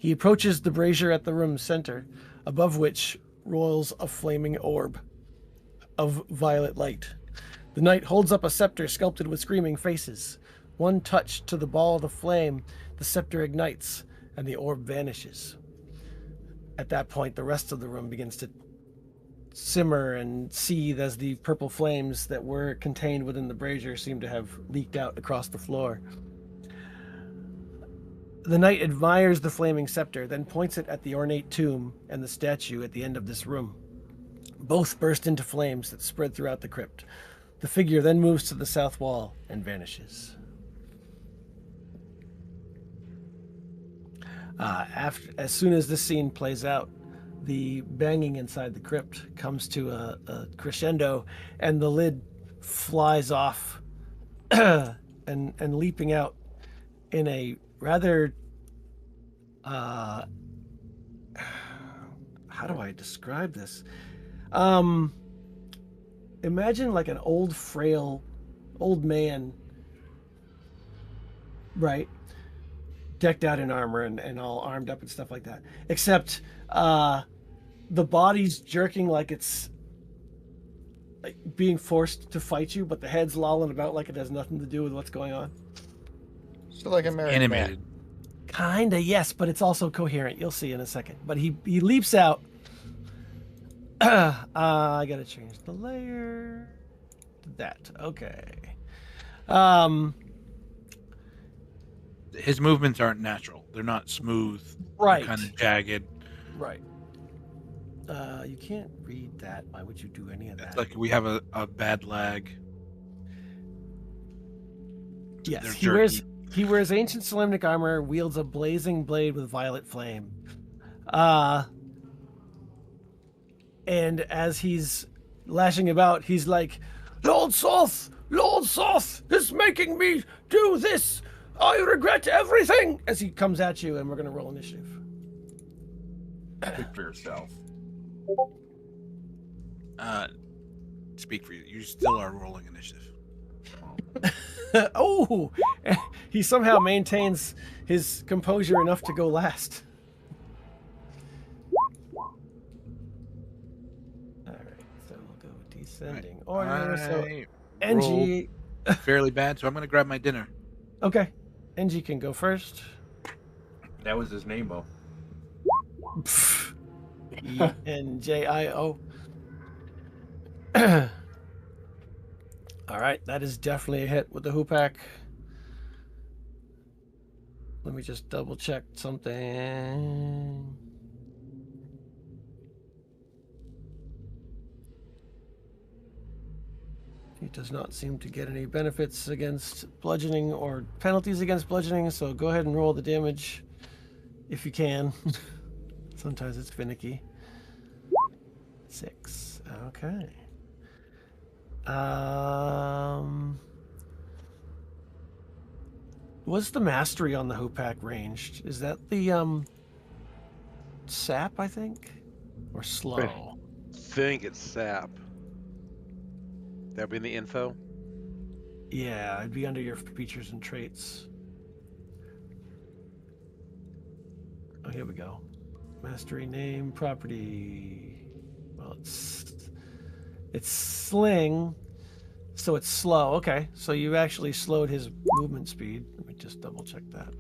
He approaches the brazier at the room's center, above which roils a flaming orb of violet light. The knight holds up a scepter sculpted with screaming faces. One touch to the ball of the flame, the scepter ignites, and the orb vanishes. At that point, the rest of the room begins to simmer and seethe as the purple flames that were contained within the brazier seem to have leaked out across the floor. The knight admires the flaming scepter, then points it at the ornate tomb and the statue at the end of this room. Both burst into flames that spread throughout the crypt. The figure then moves to the south wall and vanishes. As soon as this scene plays out, the banging inside the crypt comes to a crescendo, and the lid flies off, and leaping out in a rather how do I describe this? Imagine like an old, frail, old man, right? Decked out in armor and all armed up and stuff like that. Except the body's jerking like it's like being forced to fight you, but the head's lolling about like it has nothing to do with what's going on. So like a marionette. Animated. Kinda, yes, but it's also coherent. You'll see in a second. But he leaps out. I gotta change the layer. That okay. His movements aren't natural. They're not smooth. Right. Kind of jagged. Right. You can't read that. Why would you do any of that? It's like we have a bad lag. Yes, They're he wears ancient Solemnic armor, wields a blazing blade with violet flame. And as he's lashing about, he's like, Lord Soth is making me do this. I regret everything. As he comes at you, and we're going to roll initiative. Speak for yourself. Speak for you. You still are rolling initiative. Oh, he somehow maintains his composure enough to go last. All right, so we'll go descending order. So NG, fairly bad, so I'm going to grab my dinner. okay, NG can go first. That was his name, Bo. ENJIO. All right, that is definitely a hit with the hoopak. Let me just double check something. He does not seem to get any benefits against bludgeoning or penalties against bludgeoning, so go ahead and roll the damage if you can. Sometimes it's finicky. 6. Okay. What's the mastery on the hoopak ranged? Is that the sap, I think? Or slow? Think it's sap. That'll be in the info. Yeah, it'd be under your features and traits. Oh, here we go. Mastery name property. Well, it's sling, so it's slow. Okay, so you actually slowed his movement speed. Let me just double check that.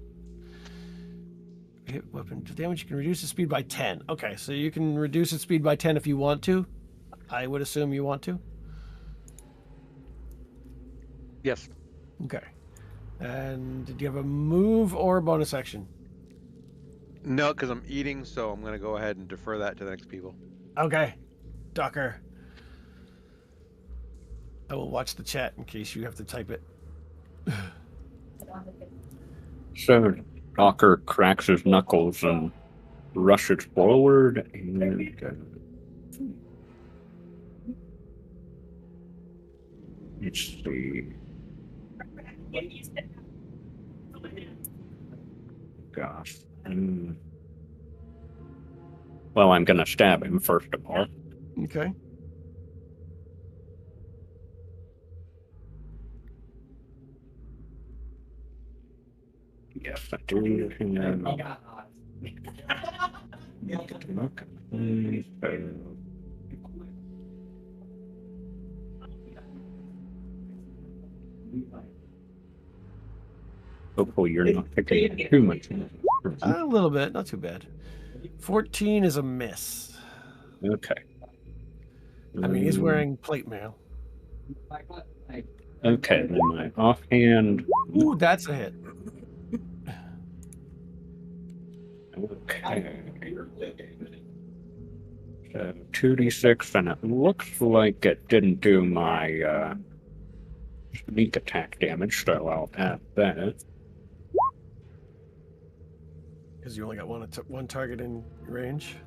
hit weapon damage. You can reduce its speed by 10. Okay, so you can reduce its speed by 10 if you want to. I would assume you want to. Yes. Okay. And did you have a move or a bonus action? No, because I'm eating, so I'm gonna go ahead and defer that to the next people. Okay. Docker. I will watch the chat in case you have to type it. So Docker cracks his knuckles and rushes forward and let's see. Gosh. Well, I'm gonna stab him first of all. Okay. Yes, I do. Hopefully you're not picking too much. A little bit, not too bad. 14 is a miss. Okay. I mean, he's wearing plate mail. Okay, then my offhand. Ooh, that's a hit. Okay. So 2d6, and it looks like it didn't do my sneak attack damage, so I'll add that. Because you only got one target in range.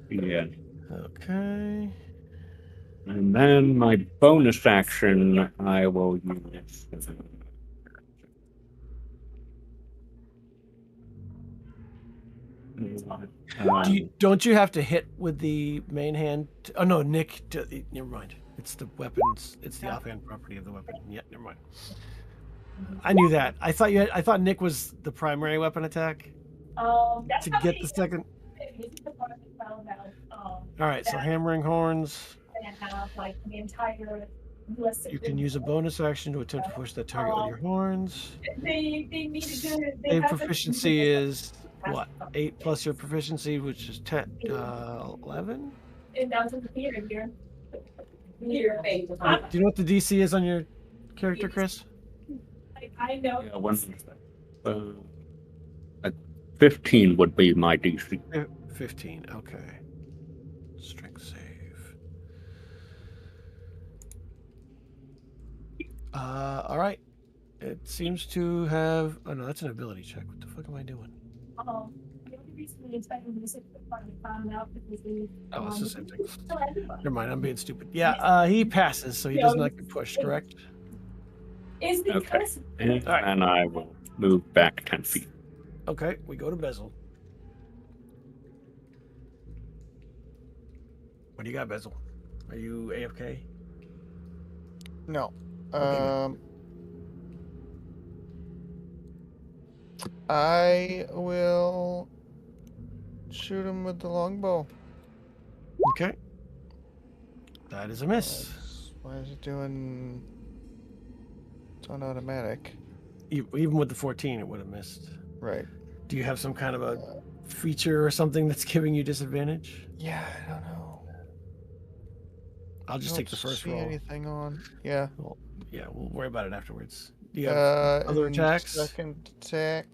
Yeah. Okay. And then my bonus action, I will use. Don't you have to hit with the main hand? Oh no, Nick. Never mind. It's the weapons. It's the offhand property of the weapon. Yeah, never mind. I knew that. I thought Nick was the primary weapon attack. To get the second. All right. So hammering horns. You can use a bonus action to attempt to push that target with your horns. Save proficiency is what? 8 plus your proficiency, which is 10, 11? Do you know what the DC is on your character, Chris? Yeah, 15 would be my DC. 15, okay. Strength save. All right. It seems to have. Oh no, that's an ability check. What the fuck am I doing? Oh, it's the same thing. Never mind, I'm being stupid. Yeah, he passes, so he does not get pushed, correct? Okay. And All right. then I will move back 10 feet. Okay, we go to Bezel. What do you got, Bezel? Are you AFK? No. Okay, I will shoot him with the longbow. Okay. That is a miss. Why is it doing? It's on automatic. Even with the 14, it would have missed. Right. Do you have some kind of a feature or something that's giving you disadvantage? Yeah, I don't know. I'll just take the first roll. Anything on? Yeah. Well, yeah, we'll worry about it afterwards. Do you have other attacks? Second attack.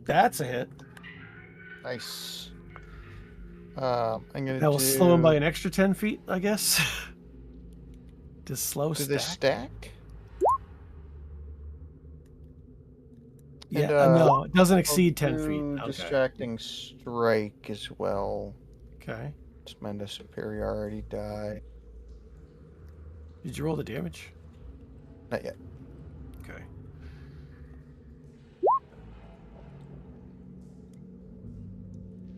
That's a hit. Nice. I'm gonna. That will slow him by an extra 10 feet, I guess. Does slow Do stack? they stack? Yeah, And, no, it doesn't exceed I'll 10 do feet. Okay. Distracting strike as well. Okay. Tremendous superiority die. Did you roll the damage? Not yet. Okay.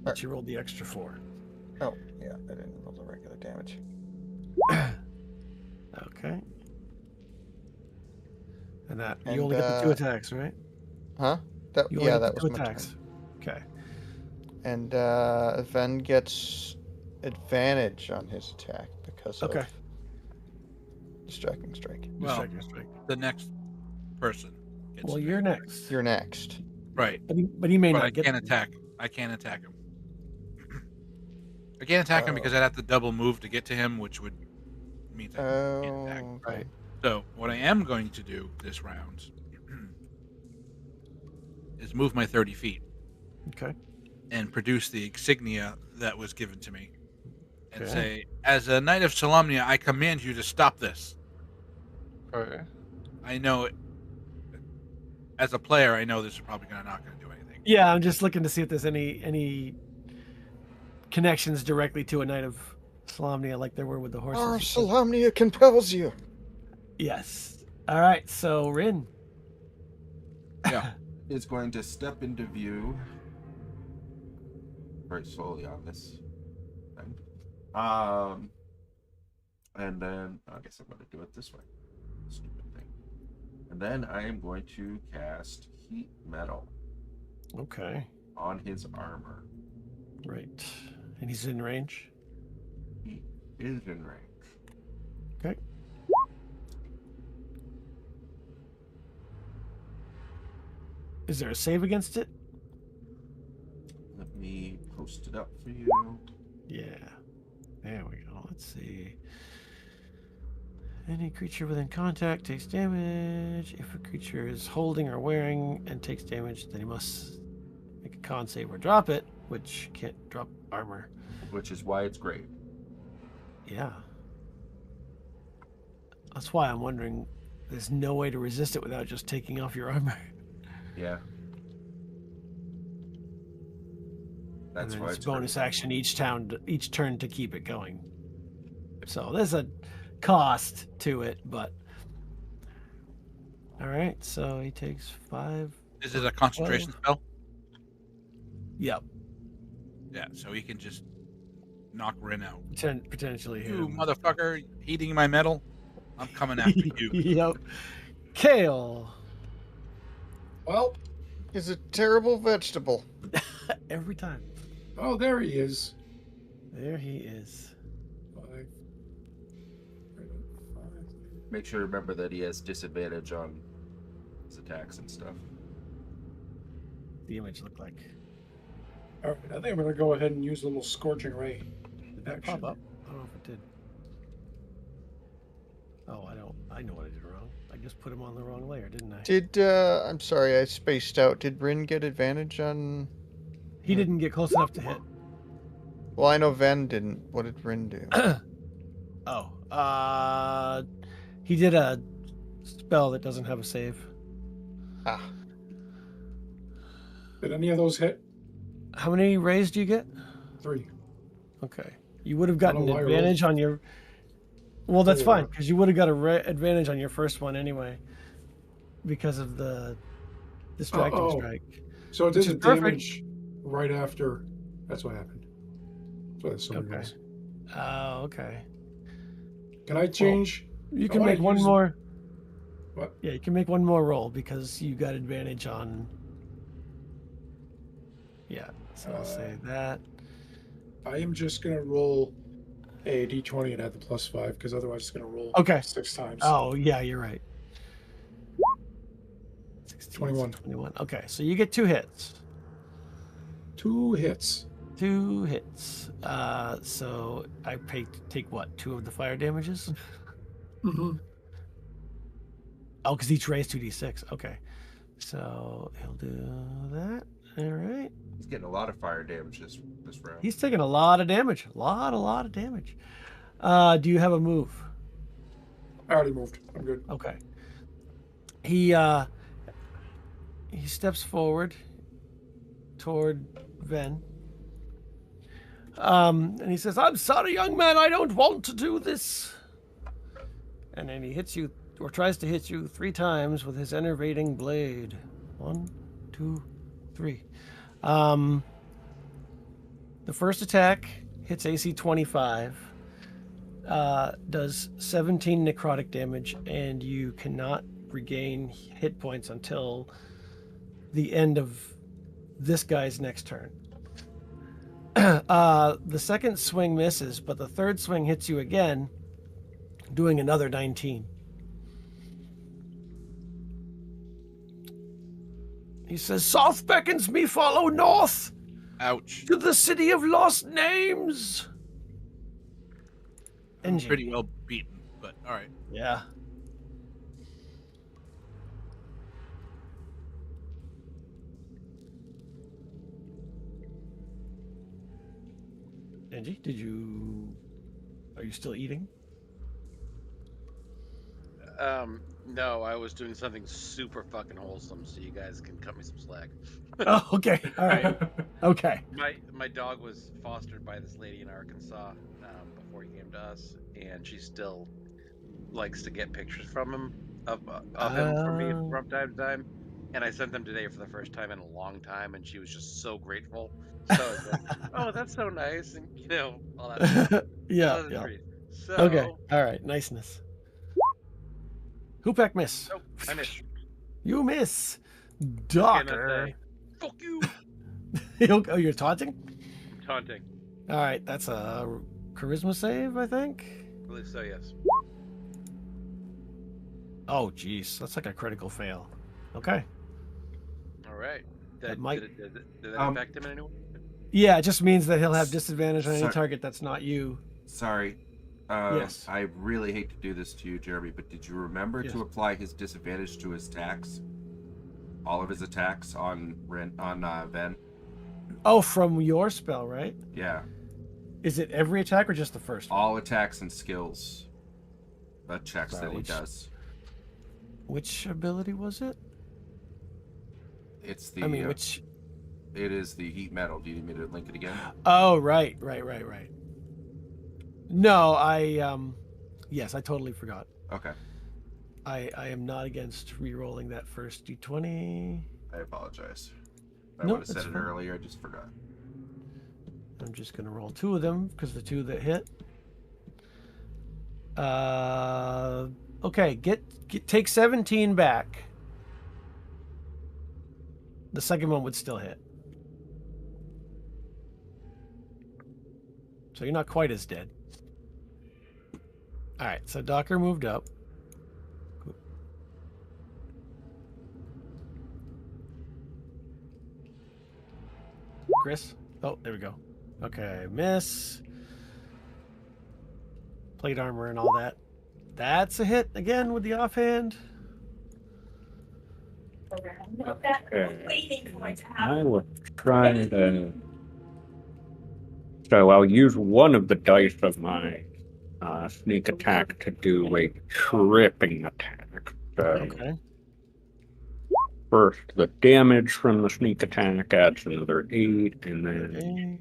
But you rolled the extra 4. Oh, yeah, I didn't roll the regular damage. Okay. And that you And, only get the 2 attacks, right? Huh? That, You only yeah, get that the was 2 my attacks. turn. Okay. And Ven gets advantage on his attack because of distracting strike. Well, Distracting strike. the next person. gets Well, to you're go. next. You're next. Right. But he may But not I get can't them. attack. I can't attack him. I can't attack him because I'd have to double move to get to him, which would mean I can't attack. Oh, Right. So what I am going to do this round is move my 30 feet Okay. and produce the insignia that was given to me and Okay. say, as a knight of Solamnia, I command you to stop this. Okay. I know it. As a player, I know this is probably not going to do anything. Yeah, I'm just looking to see if there's any connections directly to a Knight of Solamnia like there were with the horses. Our Solamnia compels you. Yes. All right. So Rin. Yeah. Is going to step into view very slowly on this thing. And then I guess I'm going to do it this way. Stupid thing. And then I am going to cast Heat Metal Okay. on his armor. Right. And he's in range. He is in range. Okay. Is there a save against it? Let me post it up for you. Yeah. There we go. Let's see. Any creature within contact takes damage. If a creature is holding or wearing and takes damage, then he must make a con save or drop it, which can't drop armor. Which is why it's great. Yeah. That's why I'm wondering, there's no way to resist it without just taking off your armor. Yeah. And That's then why it's it's bonus great. action each turn to keep it going. So there's a cost to it, but all right. So he takes 5. Is it a concentration spell? Yep. Yeah, so he can just knock Rin out. Potentially hit You him. motherfucker, heating my metal. I'm coming after you. Yep. Kale. Well, He's a terrible vegetable. Every time. oh, there he is. There he is. 5. Make sure to remember that he has disadvantage on his attacks and stuff. The image looked like. All right, I think I'm gonna go ahead and use a little scorching ray. Did that pop up? I don't know if it did. Oh, I know what I did wrong. I just put him on the wrong layer, didn't I? Did I'm sorry, I spaced out. Did Rin get advantage on? He didn't get close enough to hit. Well, I know Ven didn't. What did Rin do? He did a spell that doesn't have a save. Ah, Did any of those hit? How many rays do you get? 3. Okay. You would have I don't gotten know why I advantage on your. Well, that's Yeah. fine because you would have got advantage on your first one anyway, because of the distracting Oh. strike. So it Which did is the perfect. damage right after. That's what happened. That's what the story Okay. was. Oh, okay. Can I change? You I can wanna make one use- more. What? Yeah, you can make one more roll because you got advantage on. Yeah, so I'll say that. I am just gonna roll a d20 and add the +5 because otherwise it's gonna roll Okay. 6 times. Oh, yeah, you're right. 16, 21. 21. Okay, so you get 2 hits. 2 hits. 2 hits. So I take what? 2 of the fire damages? Mm-hmm. Oh, because each ray is 2d6. Okay. So he'll do that. All right. He's getting a lot of fire damage this round. He's taking a lot of damage. A lot of damage. Do you have a move? I already moved. I'm good. Okay. He steps forward toward Ven. And he says, "I'm sorry, young man, I don't want to do this." And then he hits you, or tries to hit you 3 times with his enervating blade. 1, 2, 3. The first attack hits AC 25, does 17 necrotic damage, and you cannot regain hit points until the end of this guy's next turn. The second swing misses, but the third swing hits you again, doing another 19. He says, "South beckons me, follow north Ouch. to the city of lost names." I'm NG. pretty well beaten, but all right. Yeah. Angie, are you still eating? No, I was doing something super fucking wholesome, so you guys can cut me some slack. Oh, okay. All right. Okay. My dog was fostered by this lady in Arkansas before he came to us, and she still likes to get pictures from him of him from me from time to time. And I sent them today for the first time in a long time, and she was just so grateful. So I was like, "Oh, that's so nice," and all that stuff. Yeah. Pleasant Yeah. treat. Okay. So, All right. Niceness. Hoopak miss. nope, I missed. You miss. Cannot Docker. say, "Fuck you." Oh, you're taunting? I'm taunting. All right. That's a charisma save, I think. I believe so, yes. Oh, jeez. That's like a critical fail. Okay. All right. That might- Did that affect him in any way? Yeah, it just means that he'll have disadvantage on any Sorry. target that's not you. Sorry. Yes. I really hate to do this to you, Jeremy, but did you remember Yes. to apply his disadvantage to his attacks? All of his attacks on Ven? Oh, from your spell, right? Yeah. Is it every attack or just the first one? All attacks and skills checks Sorry, that he which- does. Which ability was it? It's the. I mean, which? It is the heat metal. Do you need me to link it again? Oh, right. No, yes, I totally forgot. Okay. I am not against re-rolling that first d20. I apologize. I No, would have said that's it fine. earlier. I just forgot. I'm just gonna roll 2 of them because the 2 that hit. Okay, take 17 back. The second one would still hit. So you're not quite as dead. All right, so Docker moved up. Chris? Oh, there we go. Okay, miss. Plate armor and all that. That's a hit again with the offhand. I will try to. So I'll use one of the dice of my sneak attack to do a tripping attack. So Okay. first, the damage from the sneak attack adds another 8, and then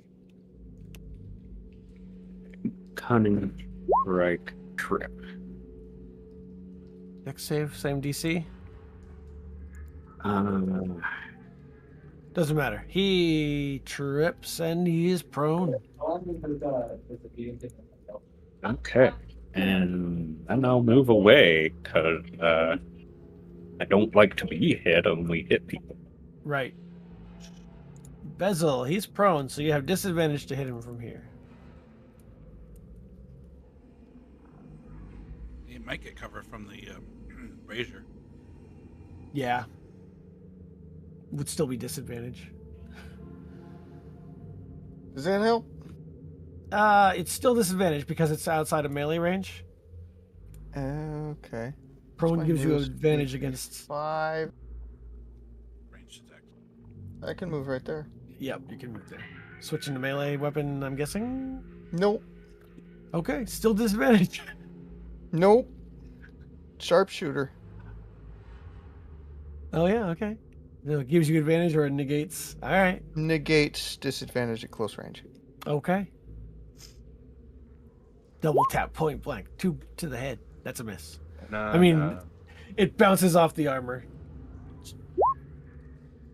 cunning strike trip. Dex save, same DC. Uh, Doesn't matter. He trips and he is prone. Okay. And then I'll move away because I don't like to be hit, only hit people. Right. Bezel, he's prone, so you have disadvantage to hit him from here. He might get cover from the brazier. Yeah. Would still be disadvantage. Does that help? It's still disadvantage because it's outside of melee range. Okay. Prone my gives you moves? advantage against. 5. Ranged attack. I can move right there. Yep, you can move there. Switching to melee weapon, I'm guessing. Nope. Okay, still disadvantage. Nope. Sharpshooter. Oh yeah, okay. No, it gives you advantage or it negates. All right. Negates disadvantage at close range. Okay. Double tap, point blank, 2 to the head. That's a miss. I mean, it bounces off the armor.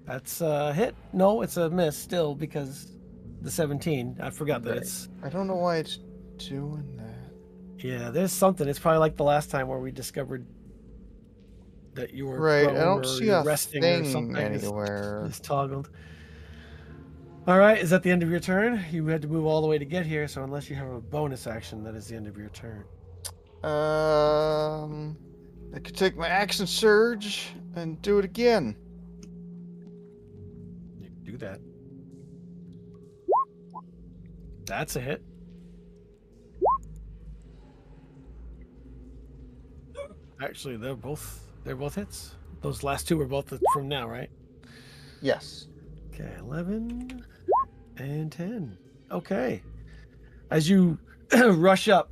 That's a hit. No, it's a miss still because the 17. I forgot that Right. it's. I don't know why it's doing that. Yeah, there's something. It's probably like the last time where we discovered that you were Right, I prone don't or see you're a resting or thing something. anywhere. It's toggled. All right, is that the end of your turn? You had to move all the way to get here, so unless you have a bonus action, that is the end of your turn. I could take my action surge and do it again. that. That's a hit. Actually, they're both hits. Those last two were both from now, right? Yes. Okay, 11 and 10. Okay. As you rush up,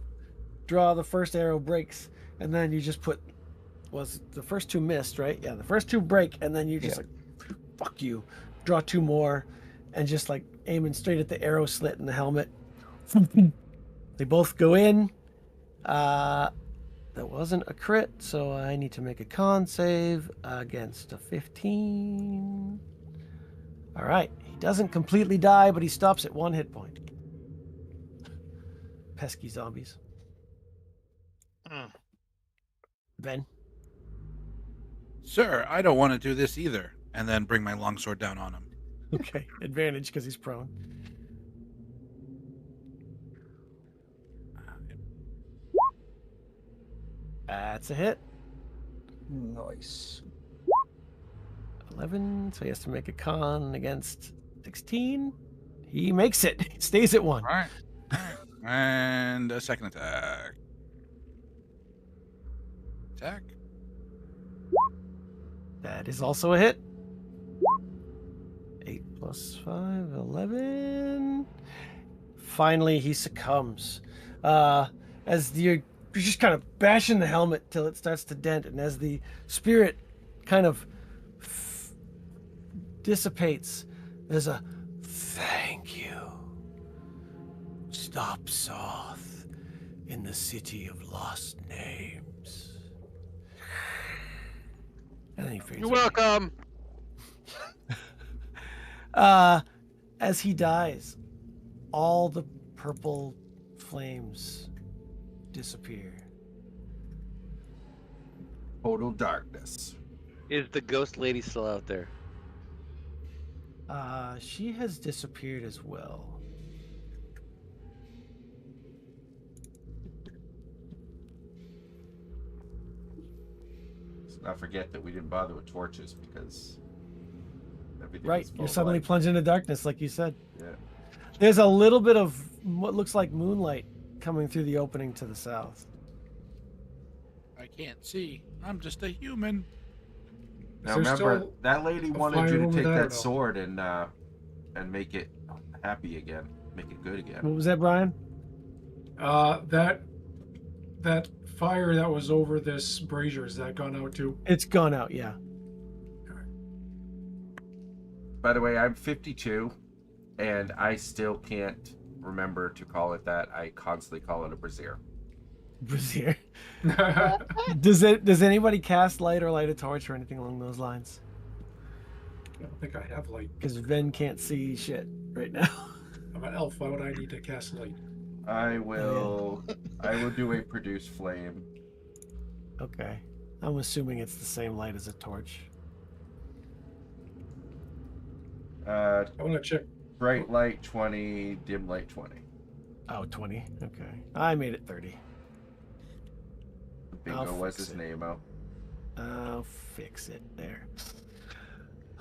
draw the first arrow breaks, and then you just put was the first two missed, right? Yeah, the first two break, and then you just like fuck you. Draw two more and just like aiming straight at the arrow slit in the helmet. They both go in. That wasn't a crit, so I need to make a con save against a 15. All right. He doesn't completely die, but he stops at 1 hit point. Pesky zombies. Ben? Sir, I don't want to do this either. And then bring my longsword down on him. Okay. Advantage because he's prone. That's a hit. Nice. 11, so he has to make a con against 16. He makes it. He stays at 1. All right. And a second attack. Attack. That is also a hit. 8 plus 5, 11. Finally, he succumbs. As you're just kind of bashing the helmet till it starts to dent, and as the spirit kind of dissipates, there's a thank you. Stop Soth in the city of lost names. And then he fades You're away. welcome. As he dies, all the purple flames disappear. Total darkness. Is the ghost lady still out there? She has disappeared as well. Let's not forget that we didn't bother with torches because everything Right, was full you're of suddenly light. plunged into darkness, like you said. Yeah. There's a little bit of what looks like moonlight coming through the opening to the south. I can't see. I'm just a human. Now there remember, still that lady a wanted fire you to over take there or that no? sword and make it happy again, make it good again. What was that, Brian? That fire that was over this brazier, is that gone out too? It's gone out, yeah. By the way, I'm 52, and I still can't remember to call it that. I constantly call it a brazier. Brazier. I Does anybody cast light or light a torch or anything along those lines? don't think I have light. Because Ven can't see shit right now. I'm an elf. Why would I need to cast light? I will do a produce flame. Okay. I'm assuming it's the same light as a torch. Uh, I want to check. bright light 20, dim light 20. Oh, 20. Okay. I made it 30. Bingo I'll was fix his it. name-o. I'll fix it there.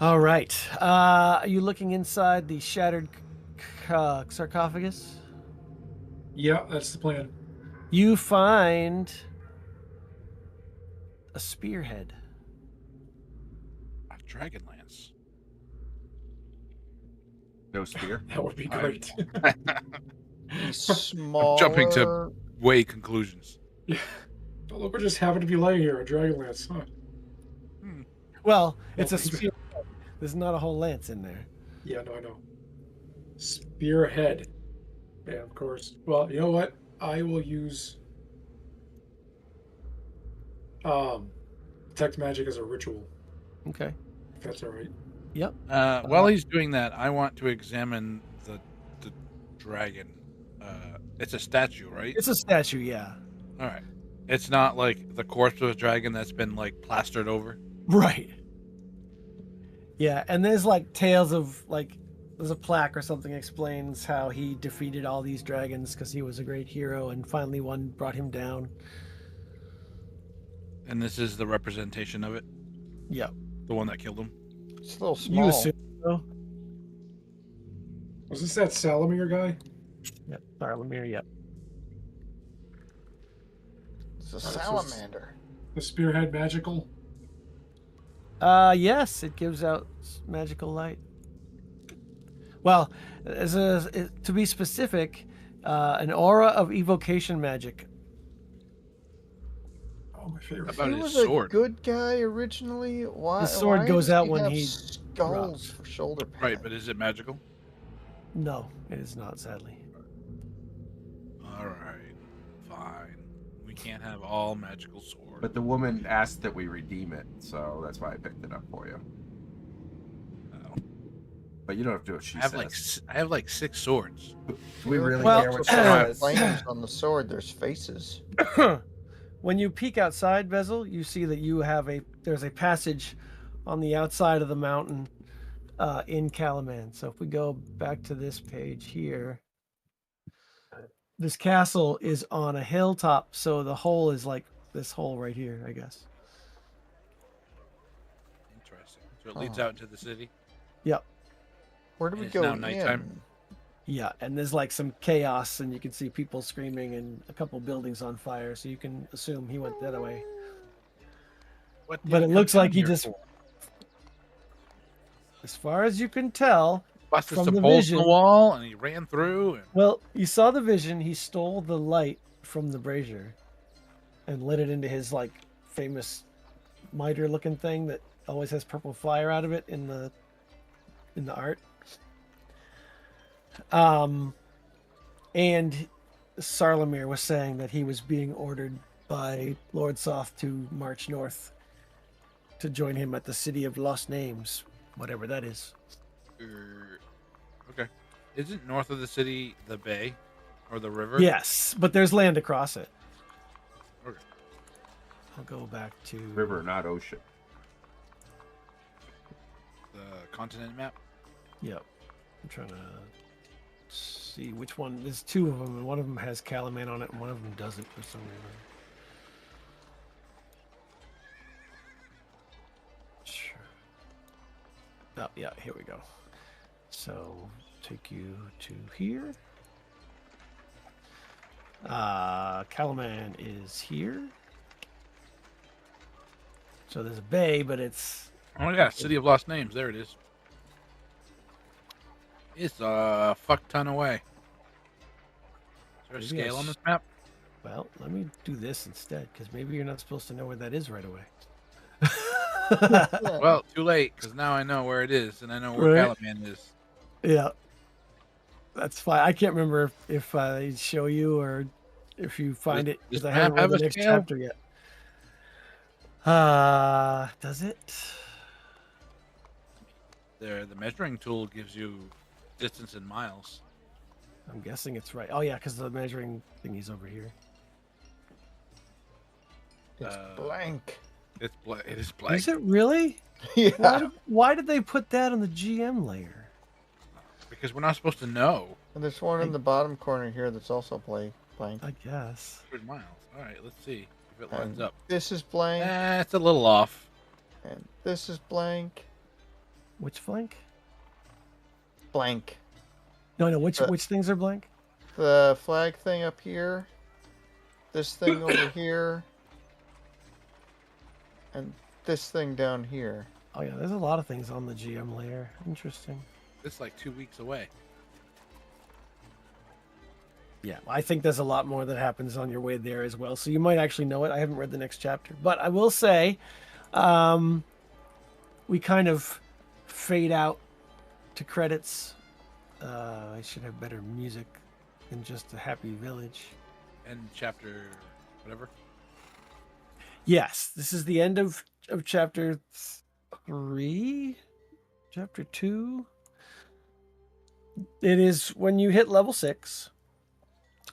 All right. Are you looking inside the shattered sarcophagus? Yeah, that's the plan. You find a spearhead. A dragon lance. No spear. That would be great. The smaller. Jumping to way conclusions. Oh, look, we just happen to be laying here, a dragon lance. Huh. Well, it's a Well, spear. There's not a whole lance in there. Yeah, no, I know. Spearhead. Yeah, of course. Well, you know what? I will use detect magic as a ritual, Okay. if that's all right. Yep. While he's doing that, I want to examine the dragon. It's a statue, right? It's a statue, yeah. All right. It's not like the corpse of a dragon that's been like plastered over. Right. Yeah, and there's like tales of like there's a plaque or something explains how he defeated all these dragons because he was a great hero and finally one brought him down. And this is the representation of it, Yep. the one that killed him. It's a little You small. assume so? Was this that Salamir guy? Yep, Tharlamir, yep. It's a so it's- salamander. The spearhead magical? Yes, it gives out magical light. Well, to be specific, an aura of evocation magic. Oh, my favorite. How about He his was sword? a good guy originally. Why? His sword why goes does out he when have he skulls drops. for shoulder pads? Right, but is it magical? No, it is not, sadly. All right, fine. We can't have all magical swords. But the woman asked that we redeem it, so that's why I picked it up for you. Oh. But you don't have to do what she I have says. I have like 6 swords. Do we really Well, care what she Besides says? flames on the sword, there's faces. When you peek outside, Bezel, you see that there's a passage on the outside of the mountain in Calaman. So if we go back to this page here, this castle is on a hilltop, so the hole is like this hole right here, I guess. Interesting. So it leads Oh. out into the city. Yep. Where do And we it's go now nighttime? in? Yeah, and there's like some chaos, and you can see people screaming and a couple buildings on fire, so you can assume he went that way. What did But he it come looks like down he here just, for? as far as you can tell, busted from some the holes in vision- the wall, and he ran through. And well, you saw the vision. He stole the light from the brazier and lit it into his like famous miter-looking thing that always has purple fire out of it in the art. And Sarlamir was saying that he was being ordered by Lord Soth to march north to join him at the City of Lost Names, whatever that is. Okay, isn't north of the city the bay or the river? Yes, but there's land across it. Okay. I'll go back to River, not ocean. The continent map. Yep. I'm trying to see which one. There's 2 of them, and one of them has Calaman on it, and one of them doesn't for some reason. Sure. Oh, yeah, here we go. So, take you to here. Calaman is here. So there's a bay, but it's Oh yeah, City of Lost Names. There it is. It's a fuck ton away. Is there a Maybe I scale on sh- this map? well. Let me do this instead, because maybe you're not supposed to know where that is right away. Well, too late, because now I know where it is, and I know where Right. Calaman is. Yeah, that's fine. I can't remember if I show you or if you find Does it, because this I haven't map have read the a next scale? chapter yet. Does it? The measuring tool gives you distance in miles. I'm guessing it's right. Oh yeah, because the measuring thingy's over here. It's blank. It is blank. Is it really? Yeah. Why did they put that on the GM layer? Because we're not supposed to know. And there's one in the bottom corner here that's also blank. I guess. 100 miles. All right, let's see if it lines And up. this is blank, It's a little off. and this is blank. Which flank? Blank. No, which things are blank? The flag thing up here, this thing over here, and this thing down here. Oh yeah, there's a lot of things on the GM layer. Interesting. It's like 2 weeks away. Yeah, I think there's a lot more that happens on your way there as well. So you might actually know it. I haven't read the next chapter, but I will say, we kind of fade out to credits. I should have better music than just a happy village. And chapter whatever. Yes, this is the end of chapter 3, chapter 2. It is when you hit level 6.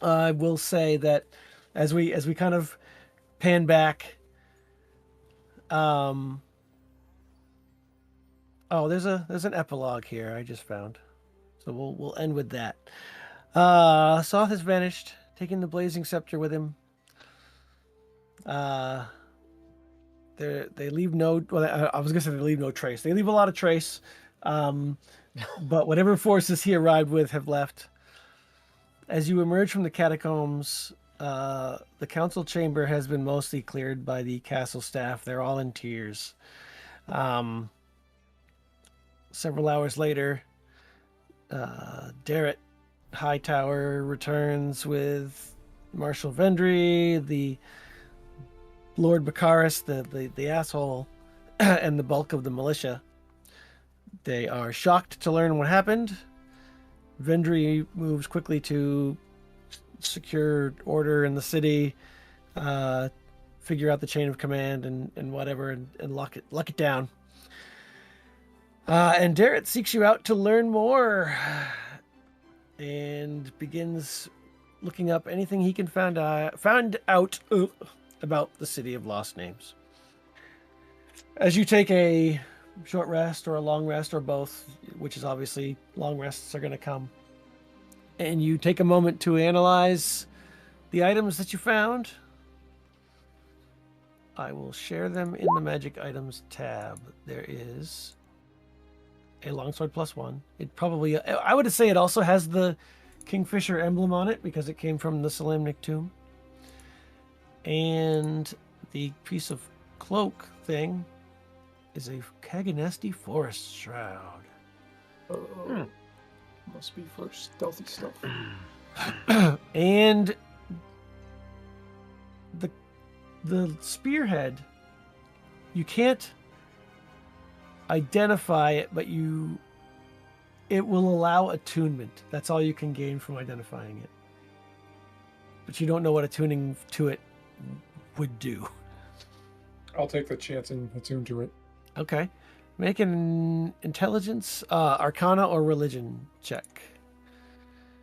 I will say that as we kind of pan back, oh, there's an epilogue here I just found, so we'll end with that. Soth has vanished, taking the blazing scepter with him. They leave no. Well, I was gonna say they leave no trace. They leave a lot of trace. But whatever forces he arrived with have left. As you emerge from the catacombs, the council chamber has been mostly cleared by the castle staff. They're all in tears. Several hours later, Darrett Hightower returns with Marshal Vendry, the Lord Baccharis, the asshole, and the bulk of the militia. They are shocked to learn what happened. Vendry moves quickly to secure order in the city, figure out the chain of command and whatever, and lock it down. And Darrett seeks you out to learn more and begins looking up anything he can find out about the City of Lost Names. As you take a short rest or a long rest or both, which is obviously long rests are going to come, and you take a moment to analyze the items that you found, I will share them in the Magic Items tab. There is a longsword +1. It probably, I would say it also has the Kingfisher emblem on it because it came from the Salamnic tomb. And the piece of cloak thing is a Kaganesti Forest Shroud. Must be for stealthy stuff. And the spearhead, you can't identify it, but it will allow attunement. That's all you can gain from identifying it. But you don't know what attuning to it would do. I'll take the chance and attune to it. Okay. Make an intelligence, arcana, or religion check.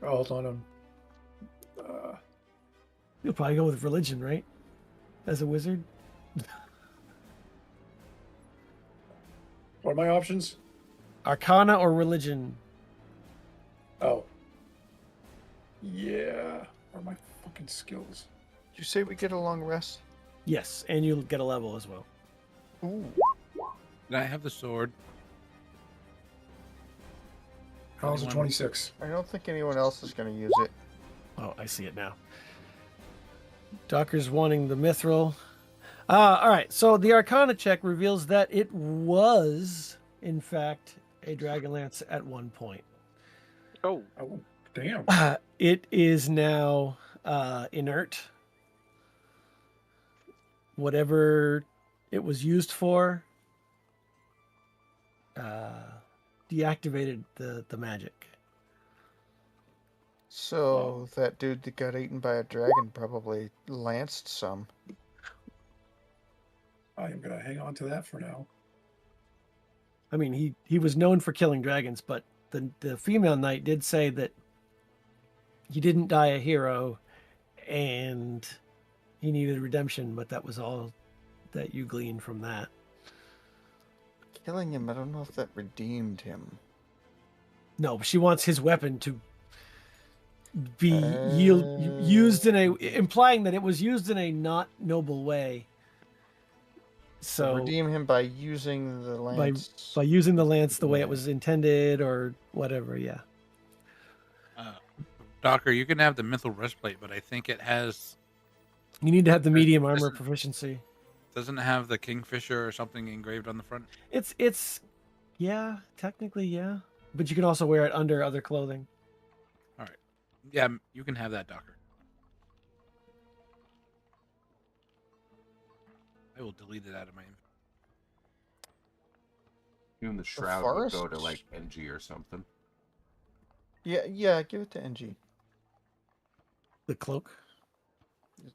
Oh, hold on. You'll probably go with religion, right? As a wizard? What are my options? Arcana or religion? Oh. Yeah. What are my fucking skills? Did you say we get a long rest? Yes, and you'll get a level as well. Ooh. Did I have the sword? How's a 26? I don't think anyone else is going to use it. Oh, I see it now. Docker's wanting the mithril. All right, so the Arcana check reveals that it was, in fact, a Dragonlance at one point. Oh, Oh, damn. It is now inert. Whatever it was used for deactivated the magic. So that dude that got eaten by a dragon probably lanced some. I am going to hang on to that for now. I mean, he was known for killing dragons, but the female knight did say that he didn't die a hero and he needed redemption, but that was all that you gleaned from that. Killing him, I don't know if that redeemed him. No, she wants his weapon to be used in a, implying that it was used in a not noble way. So redeem him by using the lance. by using the lance the way it was intended or whatever, yeah. Docker, you can have the mithril breastplate, but I think it has. You need to have the medium armor proficiency. Doesn't it have the Kingfisher or something engraved on the front? It's yeah, technically yeah, but you can also wear it under other clothing. All right, yeah, you can have that, Docker. I will delete it out of my. Even the shroud would go to like NG or something. Yeah, give it to NG. The cloak.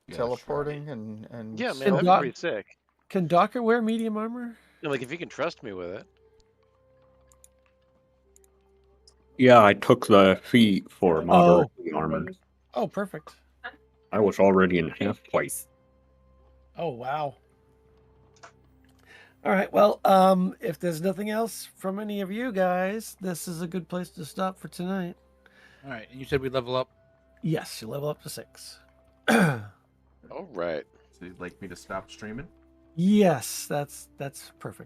Yeah, Teleporting and yeah, man, Can that'd be Doc- pretty sick. Can Docker wear medium armor? And, like, if you can trust me with it. Yeah, I took the feat for moderately armored. Oh, perfect. I was already in half place. Oh, wow. All right. Well, if there's nothing else from any of you guys, this is a good place to stop for tonight. All right, and you said we level up. Yes, you level up to 6. All right. So you'd like me to stop streaming? Yes, that's perfect.